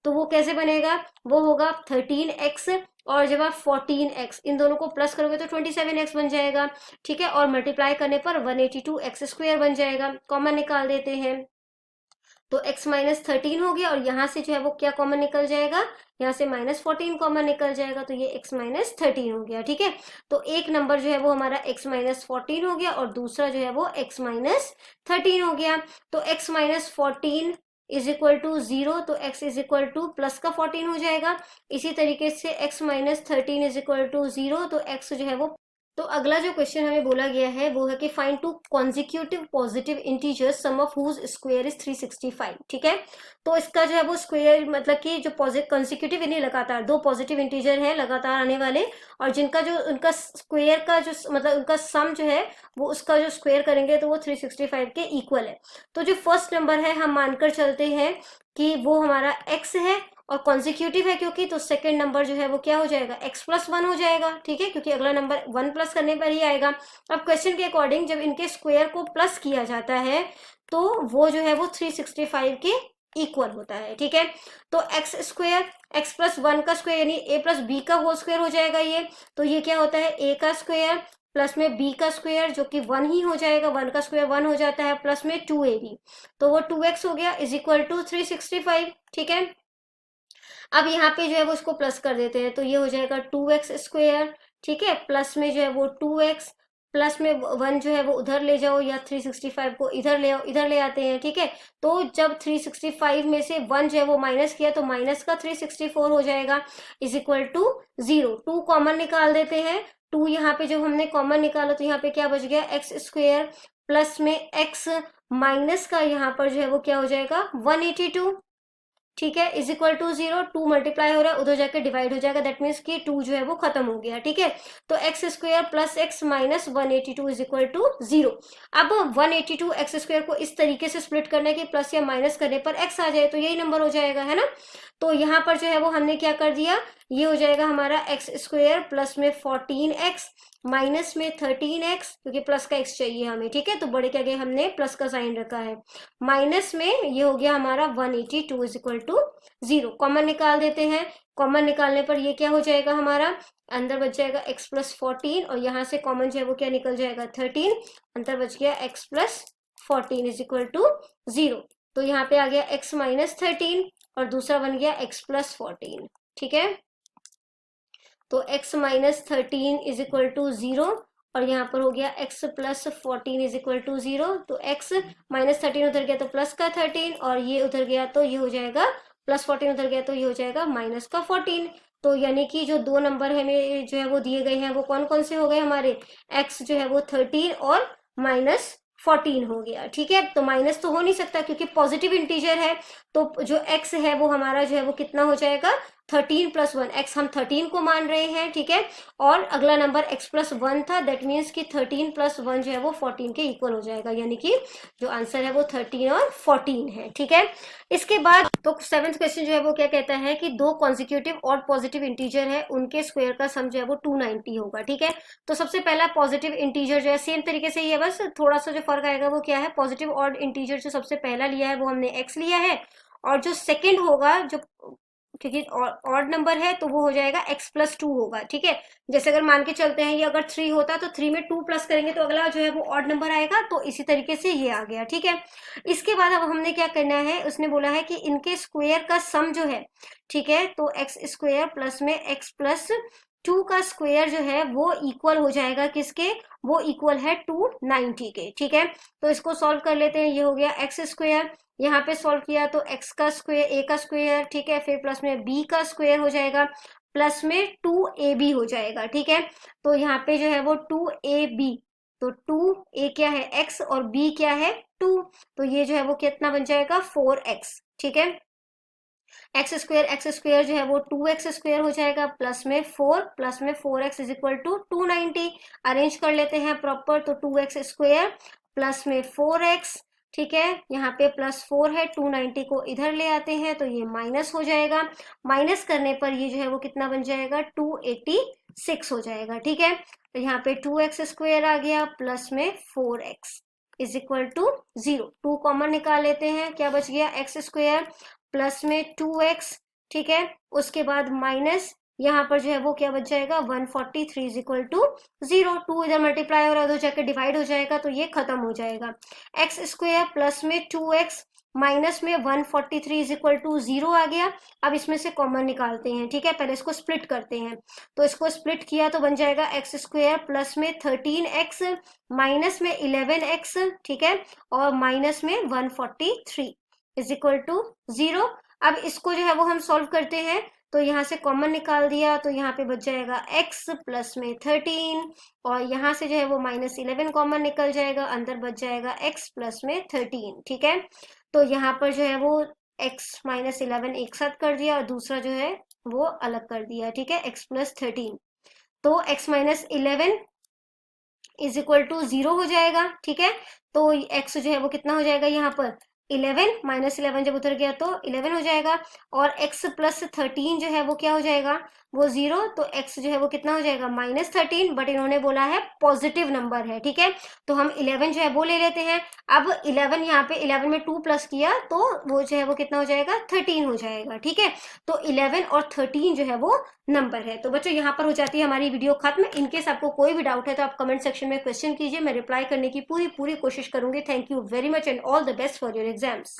तो वो कैसे बनेगा, वो होगा 13x, और जब आप 14x इन दोनों को प्लस करोगे तो 27x बन जाएगा, ठीक है, और मल्टीप्लाई करने पर 182x² बन जाएगा। कॉमन निकाल देते हैं, तो x माइनस 13 हो गया, और यहाँ से जो है वो क्या कॉमन निकल जाएगा, यहाँ से -14 कॉमन निकल जाएगा, तो ये x माइनस 13 हो गया, ठीक है। तो एक नंबर जो है वो हमारा x माइनस 14 हो गया, और दूसरा जो है वो x माइनस 13 हो गया। तो x minus 14 is equal to 0, तो x is equal to plus का 14 हो जाएगा। इसी तरीके से x minus 13 is equal to 0, तो x जो है वो, तो अगला जो क्वेश्चन हमें बोला गया है वो है कि find 2 consecutive positive integers sum of whose square is 365, ठीक है। तो इसका जो है वो स्क्वायर मतलब कि जो कॉन्जिक्यूटिव यानी लगातार 2 पॉजिटिव इंटीजर है लगातार आने वाले, और जिनका जो उनका स्क्वायर का जो मतलब उनका सम जो है वो उसका जो स्क्वायर करेंगे तो वो 365 के इक्वल है। तो जो फर्स्ट नंबर है हम मानकर चलते हैं कि वो हमारा x है और कॉन्जिक्यूटिव है क्योंकि, तो सेकंड नंबर जो है वो क्या हो जाएगा, x प्लस 1 हो जाएगा, ठीक है, क्योंकि अगला नंबर 1 प्लस करने पर ही आएगा। अब क्वेश्चन के अकॉर्डिंग जब इनके स्क्वायर को प्लस किया जाता है तो वो जो है वो 365 के इक्वल होता है, ठीक है। तो x² x प्लस 1 का स्क्वायर यानी a प्लस b का होल स्क्वायर हो जाएगा ये, तो ये क्या होता है a का स्क्वायर प्लस में b का स्क्वायर जो कि 1 ही हो जाएगा, 1 का स्क्वायर 1 हो जाता है, प्लस में 2ab, तो वो 2x हो गया इज इक्वल टू 365, ठीक है। अब यहाँ पे जो है वो इसको प्लस कर देते हैं, तो ये हो जाएगा 2x², ठीक है, प्लस में जो है वो 2x, प्लस में 1 जो है वो उधर ले जाओ, या 365 को इधर ले आओ, इधर ले आते हैं, ठीक है। तो जब 365 में से 1 जो है वो माइनस किया तो माइनस का 364 हो जाएगा इज इक्वल टू 0। 2 कॉमन निकाल देते हैं, 2 यहाँ पे जब हमने कॉमन निकाला तो यहाँ पे क्या बच गया, x² प्लस में x माइनस का यहाँ पर जो है वो क्या हो जाएगा 182, ठीक है, इज इक्वल टू 0, 2 मल्टीप्लाई हो रहा है, उधर जाकर डिवाइड हो जाएगा, दैट मीन्स कि 2 जो है वो खत्म हो गया। ठीक है, तो x square plus x minus 182 is equal to 0। अब 182 एक्स स्क्वायर को इस तरीके से स्प्लिट करने के प्लस या माइनस करने पर एक्स आ जाए तो यही नंबर हो जाएगा, है ना। तो यहाँ पर जो है वो हमने क्या कर दिया, ये हो जाएगा हमारा एक्स स्क्वायर प्लस में 14x माइनस में 13x, क्योंकि प्लस का x चाहिए हमें। ठीक है, तो बड़े के आगे हमने प्लस का साइन रखा है, माइनस में ये हो गया हमारा 182 इज इक्वल टू 0। कॉमन निकाल देते हैं, कॉमन निकालने पर ये क्या हो जाएगा हमारा, अंदर बच जाएगा x प्लस 14 और यहाँ से कॉमन जो है वो क्या निकल जाएगा 13, अंदर बच गया x plus 14 is equal to 0। तो यहाँ पे आ गया x माइनस 13 और दूसरा बन गया x प्लस 14। ठीक है, तो x minus 13 is equal to 0 और यहाँ पर हो गया x plus 14 is equal to 0। तो x माइनस 13 उधर गया तो प्लस का 13 और ये उधर गया तो ये हो जाएगा प्लस 14 उधर गया तो ये हो जाएगा माइनस का 14। तो यानी कि जो दो नंबर है हमें जो है वो दिए गए हैं वो कौन कौन से हो गए हमारे, x जो है वो 13 और माइनस 14 हो गया। ठीक है, तो माइनस तो हो नहीं सकता क्योंकि पॉजिटिव इंटीजर है, तो जो x है वो हमारा जो है वो कितना हो जाएगा 13 प्लस 1, x हम 13 को मान रहे हैं। ठीक है, और अगला नंबर x प्लस 1 था, दैट मीन्स कि 13 प्लस 1 जो है वो 14 के इक्वल हो जाएगा, यानी कि जो आंसर है वो 13 और 14 है। ठीक है, इसके बाद तो 7th क्वेश्चन जो है वो क्या कहता है कि दो कॉन्जिक्यूटिव और पॉजिटिव इंटीजर है, उनके स्क्वायर का सम जो है वो 290 होगा। ठीक है, तो सबसे पहला पॉजिटिव इंटीजर जो है सेम तरीके से ही है, बस थोड़ा सा जो फर्क आएगा वो क्या है, पॉजिटिव और इंटीजर जो सबसे पहला लिया है वो हमने x लिया है, और जो सेकेंड होगा जो क्योंकि ऑड नंबर है तो वो हो जाएगा x प्लस 2 होगा। ठीक है, जैसे अगर मान के चलते हैं ये अगर 3 होता तो 3 में 2 प्लस करेंगे तो अगला जो है वो ऑड नंबर आएगा, तो इसी तरीके से ये आ गया। ठीक है, इसके बाद अब हमने क्या करना है, उसने बोला है कि इनके स्क्वायर का सम जो है, ठीक है, तो एक्स स्क्वायर प्लस में एक्स प्लस 2 का स्क्वायर जो है वो इक्वल हो जाएगा किसके, वो इक्वल है 290 के। ठीक है, तो इसको सॉल्व कर लेते हैं, ये हो गया एक्स स्क्वायर, यहाँ पे सॉल्व किया तो x का स्क्वायर a का स्क्वायर, ठीक है, फिर प्लस में b का स्क्वायर हो जाएगा, प्लस में 2ab हो जाएगा। ठीक है, तो यहाँ पे जो है वो 2ab, तो 2a क्या है x और b क्या है 2, तो ये जो है वो कितना बन जाएगा 4x। ठीक है, एक्स स्क्वायर जो है वो 2x स्क्वायर हो जाएगा, प्लस में 4 प्लस में 4x is equal to 290। Arrange कर लेते हैं प्रॉपर, तो 2x स्क्वायर प्लस में 4x, ठीक है, यहाँ पे प्लस 4 है, 290 को इधर ले आते हैं तो ये माइनस हो जाएगा, माइनस करने पर ये जो है वो कितना बन जाएगा 286 हो जाएगा। ठीक है, तो यहाँ पे 2x स्क्वायर आ गया प्लस में 4x is equal to 0। 2 common निकाल लेते हैं, क्या बच गया एक्स स्क्वायर प्लस में 2x, ठीक है, उसके बाद माइनस यहाँ पर जो है वो क्या बच जाएगा 143 इज इक्वल टू 0। 2 इधर मल्टीप्लाई हो रहा है, उधर जाकर डिवाइड हो जाएगा तो ये खत्म हो जाएगा। एक्स स्क्वायर प्लस में 2x माइनस में 143 इज इक्वल टू 0 आ गया। अब इसमें से कॉमन निकालते हैं, ठीक है, पहले इसको स्प्लिट करते हैं, तो इसको स्प्लिट किया तो बन जाएगा एक्स स्क्वायर प्लस में 13x माइनस में 11x, ठीक है, और माइनस में 143 इज इक्वल टू 0। अब इसको जो है वो हम सॉल्व करते हैं, तो यहाँ से कॉमन निकाल दिया तो यहाँ पे बच जाएगा x प्लस में 13 और यहाँ से जो है वो माइनस 11 कॉमन निकल जाएगा, अंदर बच जाएगा x प्लस में 13। ठीक है, तो यहाँ पर जो है वो x माइनस 11 एक साथ कर दिया और दूसरा जो है वो अलग कर दिया। ठीक है, x प्लस 13, तो x minus 11 is equal to 0 हो जाएगा। ठीक है, तो x जो है वो कितना हो जाएगा यहाँ पर 11 माइनस 11 जब उधर गया तो 11 हो जाएगा, और x प्लस 13 जो है वो क्या हो जाएगा वो 0, तो x जो है वो कितना हो जाएगा माइनस 13, बट इन्होंने बोला है पॉजिटिव नंबर है। ठीक है, तो हम 11 जो है वो ले लेते हैं। अब 11 यहाँ पे 11 में 2 प्लस किया तो वो जो है वो कितना हो जाएगा 13 हो जाएगा। ठीक है, तो 11 और 13 जो है वो नंबर है। तो बच्चों यहाँ पर हो जाती है हमारी वीडियो खत्म। इनकेस आपको कोई भी डाउट है तो आप कमेंट सेक्शन में क्वेश्चन कीजिए, मैं रिप्लाई करने की पूरी कोशिश करूंगी। Thank you very much and all the best for your exams.